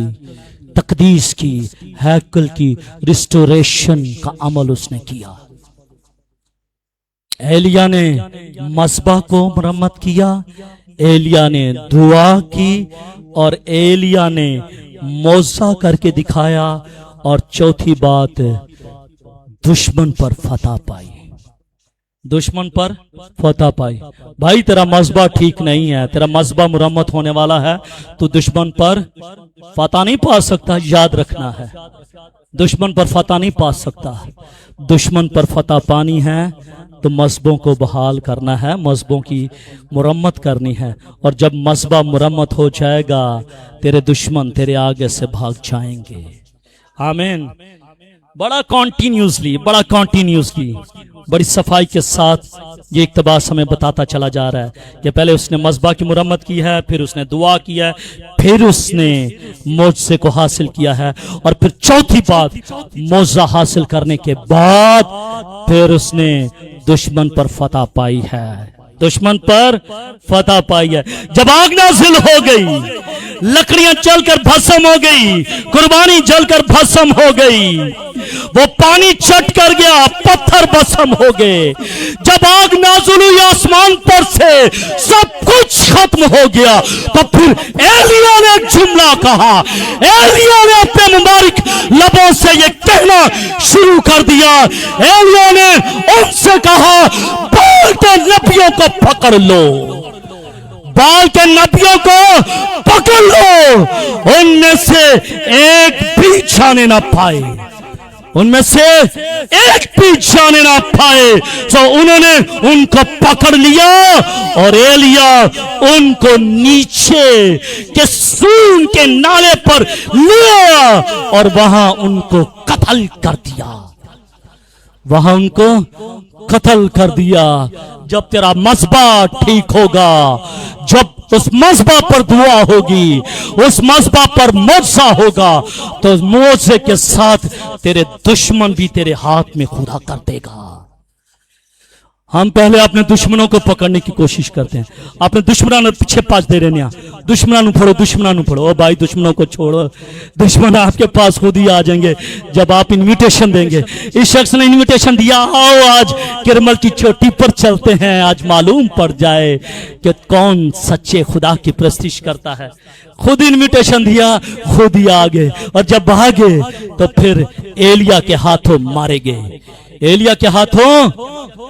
तकदीस की, हैकल की रिस्टोरेशन का अमल उसने किया। एलिया ने मस्बा को मरम्मत किया, एलिया ने दुआ की, और एलिया ने मौजा करके दिखाया, और चौथी बात, दुश्मन पर फतह पाई, दुश्मन पर फतह पाई। भाई तेरा मस्बा ठीक नहीं है, तेरा मस्बा मुरम्मत होने वाला है, तो दुश्मन पर फतह नहीं पा सकता, याद रखना है, दुश्मन पर फतह नहीं पा सकता। दुश्मन पर फतह पानी है तो मस्बों को बहाल करना है, मस्बों की मुरम्मत करनी है, और जब मस्बा मुरम्मत हो जाएगा तेरे दुश्मन तेरे आगे से भाग जाएंगे। आमीन। बड़ा कॉन्टिन्यूसली, बड़ी सफाई के साथ ये इक्तबास हमें बताता चला जा रहा है कि पहले उसने मस्बा की मुरम्मत की है, फिर उसने दुआ किया है, फिर उसने मौजे को हासिल किया है, और फिर चौथी बात, मौजा हासिल करने के बाद फिर उसने दुश्मन पर फतह पाई है, दुश्मन पर फतह पाई है। जब आग नाज़िल हो गई, लकड़ियां जलकर भस्म हो गई, कुर्बानी जलकर भस्म हो गई, वो पानी चट कर गया, पत्थर भस्म हो गए। जब आग नाज़िल हुई आसमान पर से, सब कुछ खत्म हो गया। तो फिर एलिया ने एक जुमला कहा, एलिया ने अपने मुबारक लबों से ये कहना शुरू कर दिया, एलिया ने उनसे कहा, बाल के नबियों को पकड़ लो, बाल के नबियों को पकड़ लो, उनमें से एक भी जाने ना पाए, उनमें से एक भी जाने ना पाए। तो उन्होंने उनको पकड़ लिया और एलिया उनको नीचे के सून के नाले पर लिया और वहां उनको कत्ल कर दिया, वहां उनको कत्ल कर दिया। जब तेरा मस्बा ठीक होगा, जब उस मज़बा पर दुआ होगी, उस मज़बा पर मुआवजा होगा, तो मुआवजे के साथ तेरे दुश्मन भी तेरे हाथ में खुदा कर देगा। हम पहले अपने दुश्मनों को पकड़ने की कोशिश करते हैं, अपने दुश्मनों पीछे पास दे रहे हैं, दुश्मनों पढ़ो। ओ भाई, दुश्मनों को छोड़ो, दुश्मन आपके पास खुद ही आ जाएंगे जब आप इनविटेशन देंगे। इस शख्स ने इनविटेशन दिया, आओ आज किरमल की चोटी पर चलते हैं, आज मालूम पड़ जाए कि कौन सच्चे खुदा की प्रस्तिश करता है। खुद इनविटेशन दिया, खुद ही आ गए, और जब भागे तो फिर एलिया के हाथों मारे गए, एलिया के हाथों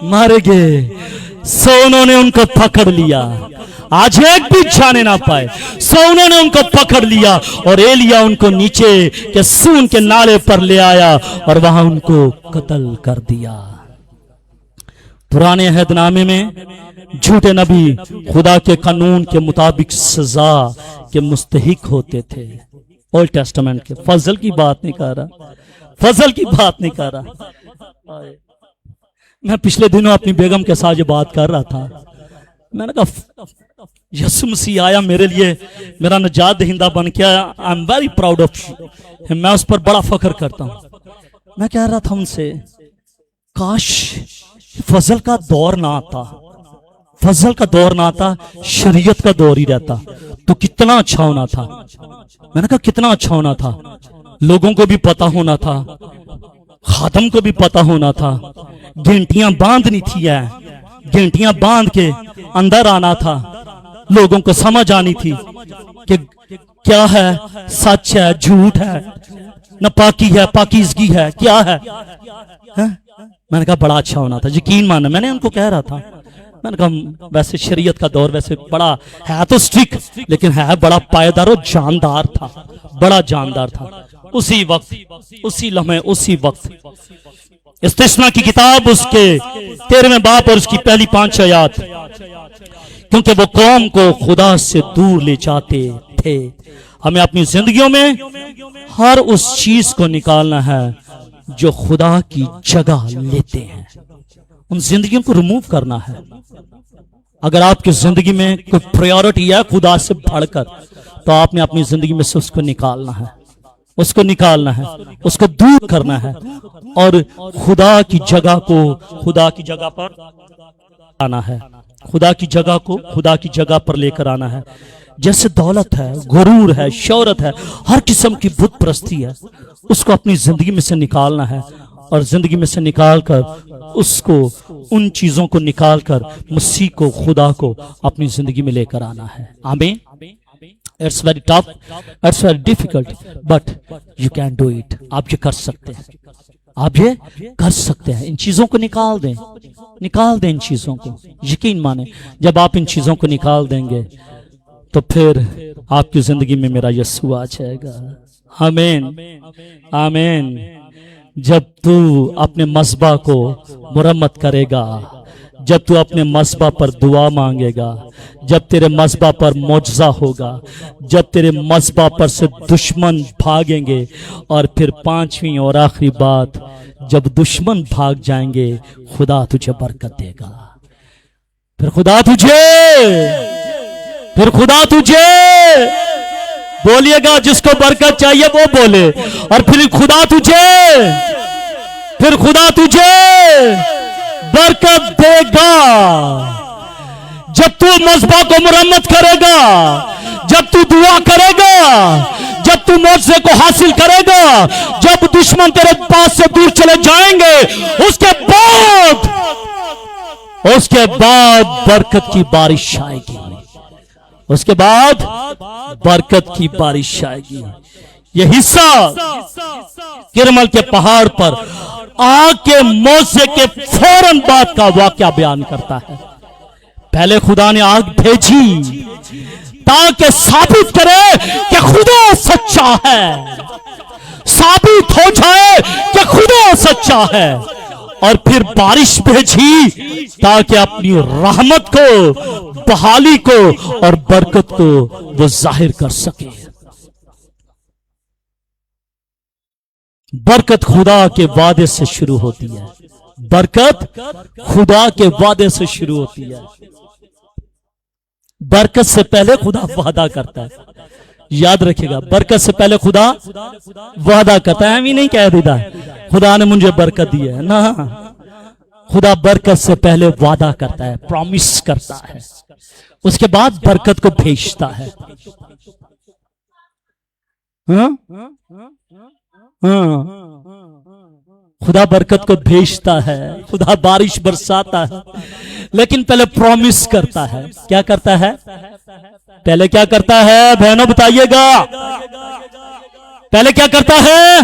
मारे गए। सो उन्होंने उनको पकड़ लिया, आज एक भी जाने ना पाए। सो उन्होंने उनको पकड़ लिया और एलिया उनको नीचे के सून के नाले पर ले आया और वहां उनको कत्ल कर दिया। पुराने अहदनामे में झूठे नबी खुदा के कानून के मुताबिक सजा के मुस्तहिक होते थे। ओल्ड टेस्टामेंट के, फजल की बात नहीं कर रहा, फजल की बात नहीं कर रहा। मैं पिछले दिनों अपनी बेगम के साथ ये बात कर रहा था, मैंने कहा यीशु मसीह आया मेरे लिए, मेरा निजात दहिंदा बन के आया। I am very proud of, मैं उस पर बड़ा फख्र करता हूं। मैं कह रहा था उनसे, काश फजल का दौर ना आता, फजल का दौर ना आता, शरीयत का दौर ही रहता तो कितना अच्छा होना था। मैंने कहा कितना अच्छा होना था, लोगों को भी पता होना था, खादम को भी पता होना था, घंटियां बांधनी थी, घंटियां बांध के अंदर आना था, लोगों को समझ आनी थी कि क्या है सच है झूठ है, नापाकी है पाकीज़गी है, क्या है? मैंने कहा बड़ा अच्छा होना था, यकीन माना। मैंने उनको कह रहा था, मैंने कहा वैसे शरीयत का दौर वैसे बड़ा है तो स्ट्रिक्ट, लेकिन है बड़ा पायदार और जानदार था, बड़ा जानदार था। उसी वक्त, उसी लम्हे, उसी वक्त इस्तिस्ना की किताब उसके 13वें बाब और उसकी पहली 5 आयत, क्योंकि वो कौम को खुदा से दूर ले जाते थे। हमें अपनी जिंदगियों में हर उस चीज को निकालना है जो खुदा की जगह लेते हैं, उन जिंदगियों को रिमूव करना है। अगर आपकी जिंदगी में कोई प्रायोरिटी है खुदा से बढ़कर, तो आपने अपनी जिंदगी में से उसको निकालना है, उसको निकालना है, उसको दूर करना है और खुदा की जगह को खुदा की जगह पर आना है, खुदा की जगह को खुदा की जगह पर लेकर आना है। जैसे दौलत है, गुरूर है, शौहरत है, हर किस्म की बुत परस्ती है, उसको अपनी जिंदगी में से निकालना है और जिंदगी में से निकालकर उसको, उन चीजों को निकालकर मसीह को, खुदा को अपनी जिंदगी में लेकर आना है। आमीन। It's very tough, it's very difficult, but you can do it. आप ये कर सकते हैं, आप ये कर सकते हैं। इन चीजों को निकाल दें, निकाल दें इन चीजों को। यकीन माने, जब आप इन चीजों को निकाल देंगे तो फिर आपकी जिंदगी में मेरा यीशु आ जाएगा। आमीन, आमीन। जब तू अपने मस्बा को मुरम्मत करेगा, जब तू अपने मस्बा पर दुआ मांगेगा, जब तेरे मस्बा पर मुआवजा होगा, जब तेरे मस्बा पर से दुश्मन भागेंगे, और फिर 5वीं और आखिरी बात, जब दुश्मन भाग जाएंगे खुदा तुझे बरकत देगा। फिर खुदा तुझे बोलिएगा, जिसको बरकत चाहिए वो बोले, और फिर खुदा तुझे बरकत देगा। जब तू मस्बा को मुरम्मत करेगा, जब तू दुआ करेगा, जब तू मुआवजे को हासिल करेगा, जब दुश्मन तेरे पास से दूर चले जाएंगे, उसके बाद बरकत की बारिश आएगी, उसके बाद बरकत की बारिश आएगी। यह हिस्सा किरमल के पहाड़ पर आग के मौजे के फौरन बाद का वाकया बयान करता है। पहले खुदा ने आग भेजी ताकि साबित करे कि खुदा सच्चा है, साबित हो जाए कि खुदा सच्चा है, और फिर बारिश भेजी ताकि अपनी रहमत को, बहाली को और बरकत को वो जाहिर कर सके। बरकत खुदा के वादे से शुरू होती है, बरकत खुदा के वादे से शुरू होती है। बरकत से पहले खुदा वादा करता है, याद रखिएगा, बरकत से पहले खुदा वादा करता है। नहीं कह देता खुदा ने मुझे बरकत दी है ना, खुदा बरकत से पहले वादा करता है, प्रॉमिस करता है, उसके बाद बरकत को भेजता है। खुदा बरकत को भेजता है, खुदा बारिश बरसाता है, लेकिन पहले प्रॉमिस करता है। क्या करता है? पहले क्या करता है बहनों बताइएगा? पहले क्या करता है?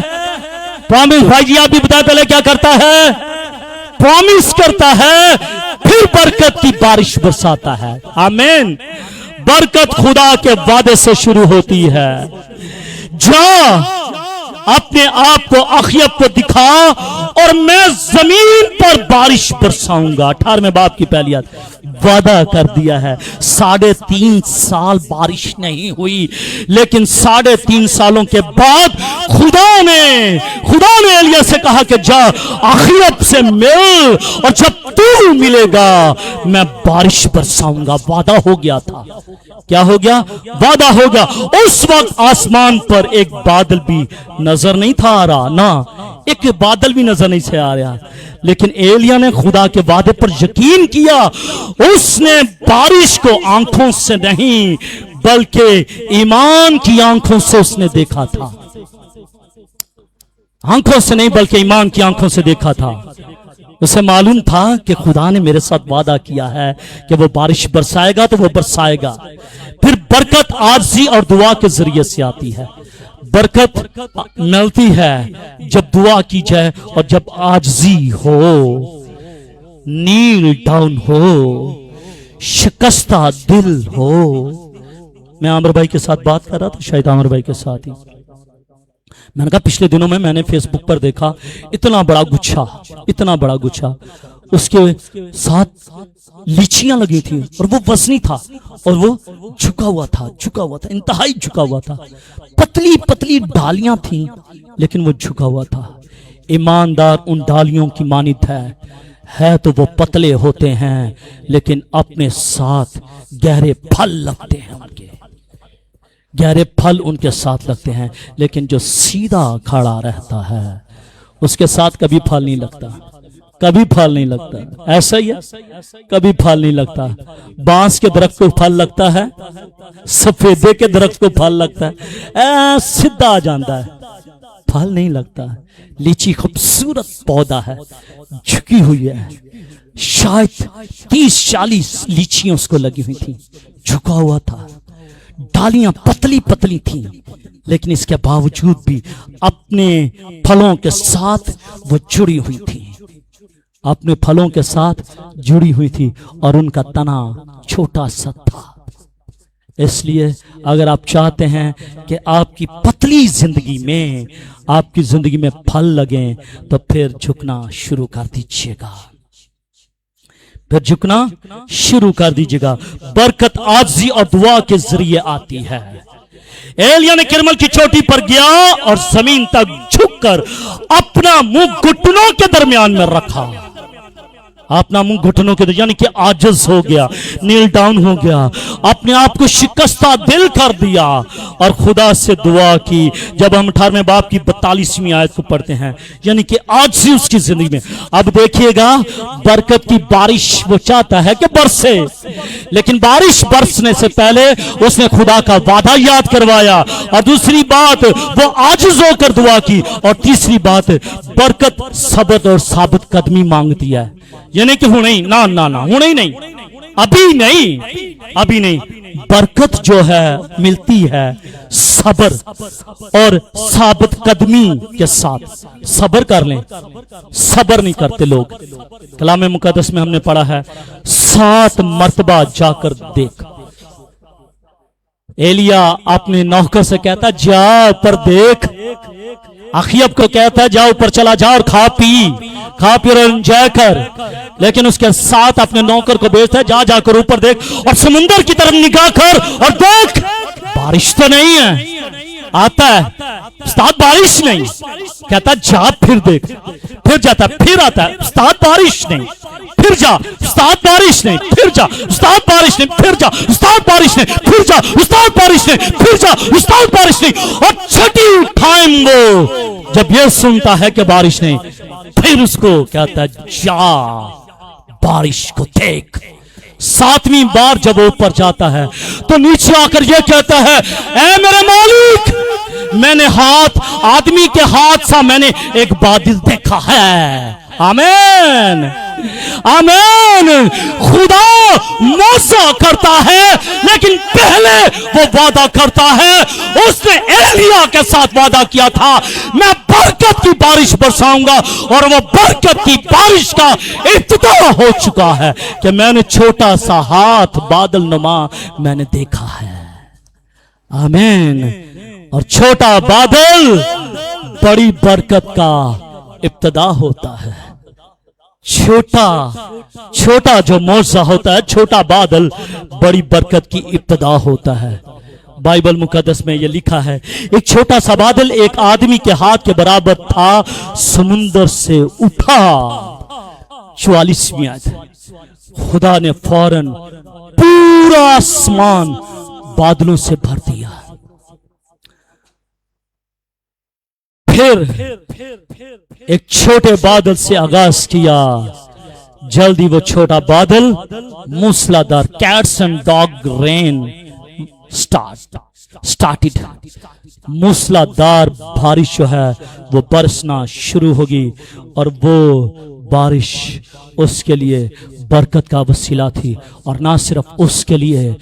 प्रॉमिस। भाई जी आप भी बताए पहले क्या करता है? प्रॉमिस करता है, फिर बरकत की बारिश बरसाता है। आमीन। बरकत खुदा के वादे से शुरू होती है। जा अपने आप को अखियब को दिखा और मैं जमीन पर बारिश बरसाऊंगा। 18वें बाब की पहली आयत, वादा कर दिया है। 3.5 साल बारिश नहीं हुई, लेकिन 3.5 सालों के बाद खुदा ने एलिया से कहा कि जा अखियब से मिल, और जब तू मिलेगा मैं बारिश बरसाऊंगा। वादा हो गया था। क्या हो गया? वादा होगा। उस वक्त आसमान पर एक बादल भी नजर नहीं था आ रहा, ना एक बादल भी नजर नहीं से आ रहा, लेकिन एलिया ने खुदा के वादे पर यकीन किया। उसने बारिश को आंखों से नहीं बल्कि ईमान की आंखों से उसने देखा था। आंखों से नहीं बल्कि ईमान की आंखों से देखा था। उसे मालूम था कि खुदा ने मेरे साथ वादा किया है कि वो बारिश बरसाएगा तो वो बरसाएगा। फिर बरकत आजिज़ी और दुआ के जरिए से आती है। बरकत मिलती है जब दुआ की जाए और जब आजिज़ी हो, नील डाउन हो, शिकस्ता दिल हो। मैं आमिर भाई के साथ बात कर रहा था, शायद आमिर भाई के साथ ही मैंने कहा पिछले दिनों में मैंने फेसबुक पर देखा इतना बड़ा गुच्छा, उसके साथ लीचियां लगी थी और वो वजनी था और वो झुका हुआ था, इंतहाई झुका हुआ था। पतली पतली डालियां थी लेकिन वो झुका हुआ था। ईमानदार उन डालियों की मानित है तो वो पतले होते हैं लेकिन अपने साथ गहरे फल लगते हैं, गहरे फल उनके साथ लगते हैं। लेकिन जो सीधा खड़ा रहता है उसके साथ कभी फल नहीं लगता, ऐसा ही है, कभी फल नहीं लगता। बांस के दरख्त को फल लगता है, सफेदे के दरख्त को फल लगता है, सीधा आ जाता है, फल नहीं लगता। लीची खूबसूरत पौधा है, झुकी हुई है, शायद 30-40 लीचियां उसको लगी हुई थी, झुका हुआ था, डालियां पतली पतली थी, लेकिन इसके बावजूद भी अपने फलों के साथ वो जुड़ी हुई थी, अपने फलों के साथ जुड़ी हुई थी और उनका तना छोटा सा था। इसलिए अगर आप चाहते हैं कि आपकी पतली जिंदगी में, आपकी जिंदगी में फल लगे तो फिर झुकना शुरू कर दीजिएगा, बरकत आजिज़ी और दुआ के जरिए आती है। एलिया ने किरमल की चोटी पर गया और जमीन तक झुककर अपना मुंह घुटनों के दरमियान में रखा, अपना मुंह घुटनों के यानी कि आजिज हो गया, नील डाउन हो गया, अपने आप को शिकस्ता दिल कर दिया और खुदा से दुआ की। जब हम 18वें बाब की 42वीं आयत को पढ़ते हैं, यानी कि आज ही उसकी जिंदगी में, अब देखिएगा बरकत की बारिश वो चाहता है कि बरसे, लेकिन बारिश बरसने से पहले उसने खुदा का वादा याद करवाया, और दूसरी बात वो आजिज होकर दुआ की, और तीसरी बात बरकत सब्र और साबित कदमी मांगती है। यानी कि हुणे ही ना ना ना हुणे ही नहीं, अभी नहीं, बरकत जो है मिलती है सब्र और साबित कदमी के साथ। सब्र कर लें, सब्र नहीं करते लोग। कलाम मुकद्दस में हमने पढ़ा है 7 मर्तबा जाकर देख। एलिया अपने नौकर से कहता जा ऊपर देख, अखियब को कहता है जा ऊपर चला जा और खा पी और एंजॉय कर, लेकिन उसके साथ अपने नौकर को भेजता है जा जाकर ऊपर देख और समुंदर की तरफ निगाह कर और देख बारिश तो नहीं है, आता है, उस्ताद बारिश नहीं, कहता जा फिर देख, फिर जाता है, फिर आता है, उस्ताद बारिश नहीं, फिर जा, उस्ताद बारिश नहीं, फिर जा, उस्ताद बारिश नहीं, फिर जा, उस्ताद बारिश नहीं, फिर जा, उस्ताद बारिश नहीं, फिर जा, उस्ताद बारिश नहीं। और छठी टाइम वो जब ये सुनता है कि बारिश नहीं, फिर उसको कहता है जा बारिश को देख। सातवीं बार जब ऊपर जाता है तो नीचे आकर यह कहता है, ऐ मेरे मालिक, मैंने आदमी के हाथ सा मैंने एक बादल देखा है। आमीन आमीन। खुदा मौसा करता है, लेकिन पहले वो वादा करता है। उसने एलिया के साथ वादा किया था, मैं बरकत की बारिश बरसाऊंगा, और वो बरकत की बारिश का इब्तिदा हो चुका है कि मैंने छोटा सा हाथ बादल नुमा मैंने देखा है। आमीन। और छोटा बादल बड़ी बरकत का इब्तिदा होता है। छोटा जो मौजा होता है, छोटा बादल बड़ी बरकत की इब्तिदा होता है। बाइबल मुकद्दस में यह लिखा है, एक छोटा सा बादल एक आदमी के हाथ के बराबर था, समुंदर से उठा। 44वीं आयत। खुदा ने फौरन पूरा आसमान बादलों से भर दिया। फिर एक छोटे बादल से आगाज किया। जल्दी वो छोटा बादल मूसलाधार cats and dog rain started. मूसलाधार बारिश जो है वो बरसना शुरू होगी, और वो बारिश उसके लिए बरकत का वसीला थी। और ना सिर्फ उसके लिए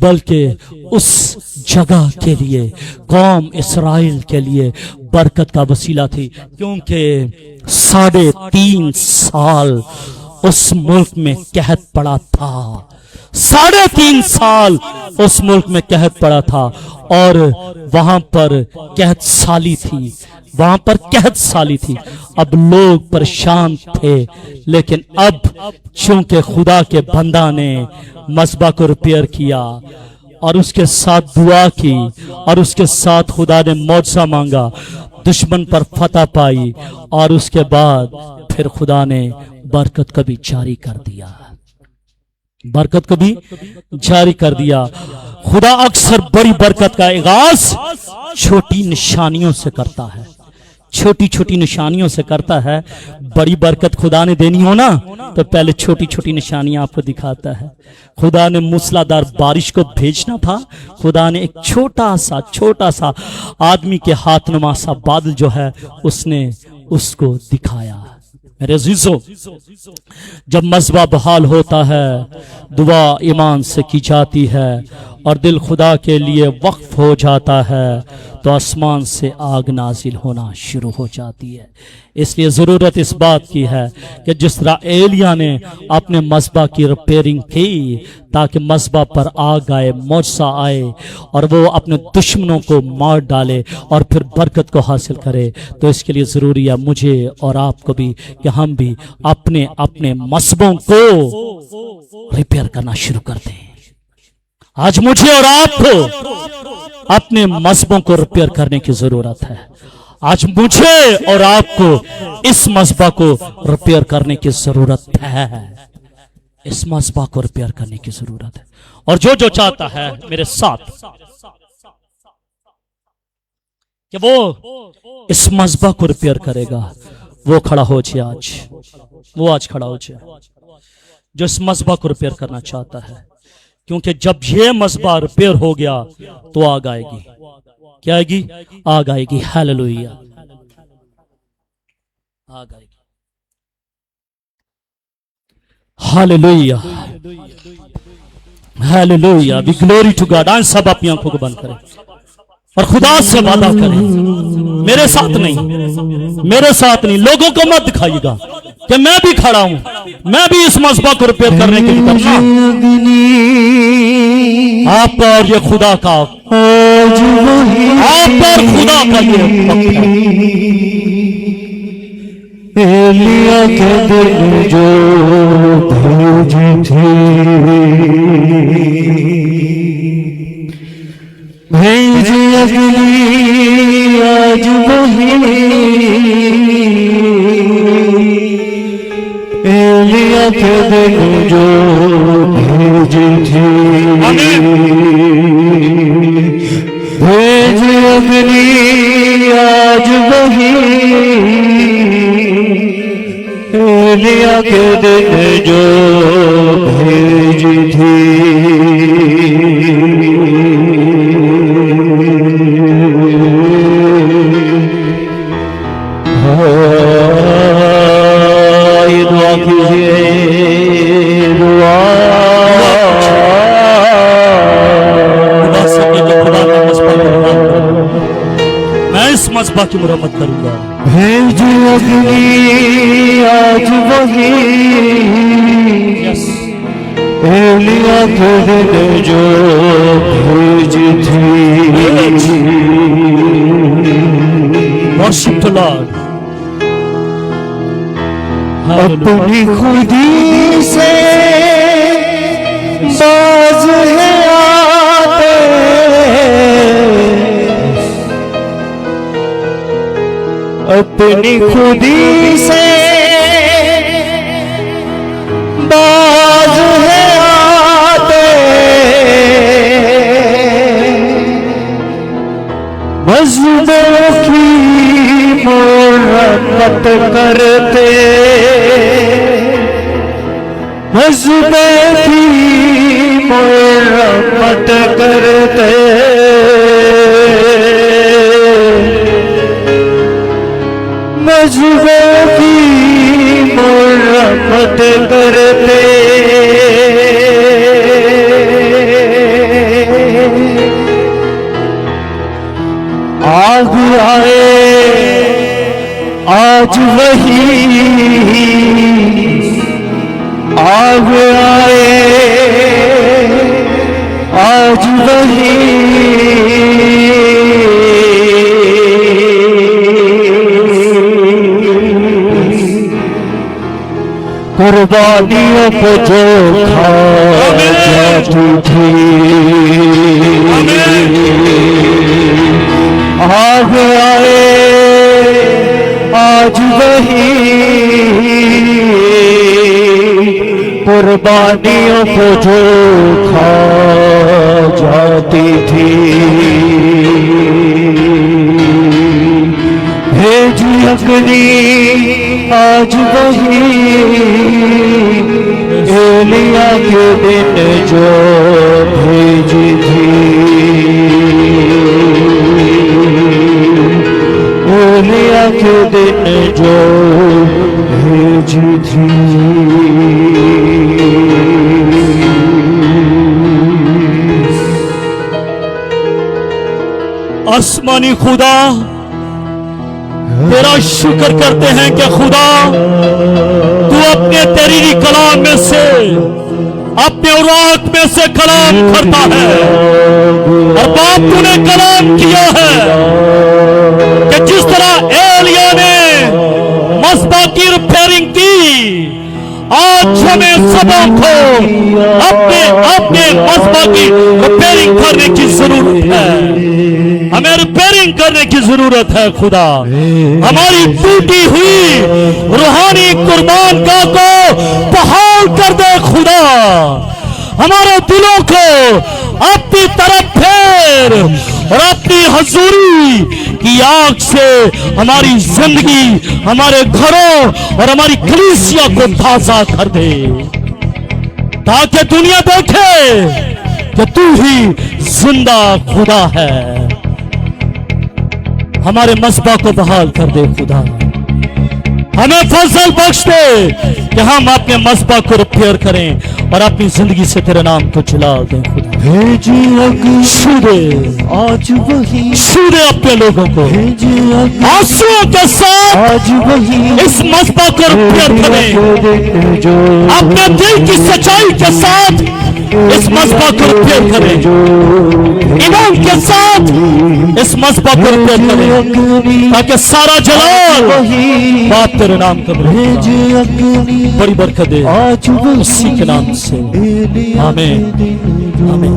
बल्कि उस जगह के लिए, कौम इस्राएल के लिए बरकत का वसीला थी। क्योंकि 3.5 साल उस मुल्क में कहत पड़ा था। 3.5 साल उस मुल्क में कहत पड़ा था, और वहां पर कहत साली थी, वहां पर कहत साली थी। अब लोग परेशान थे, लेकिन अब चूंकि खुदा के बंदा ने मस्बा को रिपेयर किया और उसके साथ दुआ की, और उसके साथ खुदा ने मौजज़ा मांगा, दुश्मन पर फतह पाई, और उसके बाद फिर खुदा ने बरकत कभी जारी कर दिया। बरकत कभी जारी कर दिया। खुदा अक्सर बड़ी बरकत का आगाज छोटी निशानियों से करता है। छोटी छोटी निशानियों से करता है। बड़ी बरकत खुदा ने देनी हो ना, तो पहले छोटी छोटी निशानियां आपको दिखाता है। खुदा ने मूसलाधार बारिश को भेजना था, खुदा ने एक छोटा सा आदमी के हाथ नुमा सा बादल जो है उसने उसको दिखाया। मेरे अजीजों, जब मज़बा बहाल होता है, दुआ ईमान से की जाती है, और दिल खुदा के लिए वक्फ हो जाता है, तो आसमान से आग नाजिल होना शुरू हो जाती है। इसलिए ज़रूरत इस बात की है कि जिस तरह एलिया ने अपने मज़बा की रिपेयरिंग की, ताकि मज़बा पर आग आए, मौजज़ा आए, और वो अपने दुश्मनों को मार डाले और फिर बरकत को हासिल करे, तो इसके लिए ज़रूरी है मुझे और आपको भी कि हम भी अपने अपने मज़बों को रिपेयर करना शुरू कर दें। आज मुझे और आपको अपने मज़बों को रिपेयर करने की जरूरत है। आज मुझे और आपको इस मज़बा को रिपेयर करने की जरूरत है। इस मज़बा को रिपेयर करने की जरूरत है। और जो जो चाहता है मेरे साथ कि वो इस मज़बा को रिपेयर करेगा, वो खड़ा हो जाए आज। वो आज खड़ा हो जाए जो इस मज़बा को रिपेयर करना चाहता है। क्योंकि जब ये मज़बा रिपेयर हो गया तो आग आएगी। क्या आएगी? आग आएगी। हालेलुया, आग आएगी। Hallelujah, hallelujah, be glory to God. आज सब अपनी आंखों को बंद करें और खुदा से वादा करें, मेरे साथ नहीं, मेरे साथ नहीं, लोगों को मत दिखाइएगा कि मैं भी खड़ा हूं, मैं भी इस मज़बा को रिपेयर करने के लिए करना। आप पर ये खुदा का, आप पर खुदा का ये वक्त है। एलिया के दिन जो भेजी थी, भेजी अगली आज वही एलिया के दिन जो भेजी थी, भेज अग्नि आज वही एलिया के दिन जो भेजी थी। ये दुआ कीजिए, दुआ मैं इस मस्बा की मुरम्मत करूंगा। भेज अग्नि आज वही एलिया के दिन जो भेजी थी। Worship the Lord. अपनी खुदी से बाज है आते, अपनी खुदी से बाज है आते, मजलूमों की मुरम्मत करते, मजलूमों की मुरम्मत करते, मजलूमों की मुरम्मत करते। आग आए आज वही, आग आए आज वही कुर्बानियों को जो खा जाती थी। आग आए आज वही कुर्बानियों को जो खा जाती थी। भेज अग्नि आज वही एलिया के दिन जो भेजी थी। एलिया के दिन जो भेजी थी। आसमानी खुदा तेरा शुक्र करते हैं कि खुदा तू अपने तहरीरी कलाम में से, अपने औरात में से कलाम करता है। और बाप तूने कलाम किया है कि जिस तरह एलिया ने मस्बा की रिपेयरिंग की, आज हमें सबों को अपने अपने मस्बा की रिपेयरिंग करने की जरूरत है। हमें रिपेयरिंग करने की जरूरत है खुदा। हमारी टूटी हुई रूहानी कुर्बान गाह को बहाल कर दे खुदा। हमारे दिलों को अपनी तरफ फेर और अपनी हजूरी की आग से हमारी जिंदगी, हमारे घरों और हमारी कलीसिया को ताजा कर दे, ताकि दुनिया देखे कि तू ही जिंदा खुदा है। हमारे मस्बा को बहाल कर दे खुदा। हमें फजल बख्श दे कि हम अपने मस्बा को रिपेयर करें और अपनी जिंदगी से तेरे नाम को जला दें खुदा। भेजी अग्नि छू दे आज वही, छू दे अपने लोगों को भेजी अग्नि आंसुओं के साथ आज वही इस मस्बा को रिपेयर करें। जो अपने दिल की सच्चाई के साथ इस मस्बा को रिपेयर करें। ईमान के साथ इस मस्बा को रिपेयर करें, ताकि सारा जलाल बाप तेरे नाम का बड़ी बरकत दे उसी के नाम से। आमीन आमीन।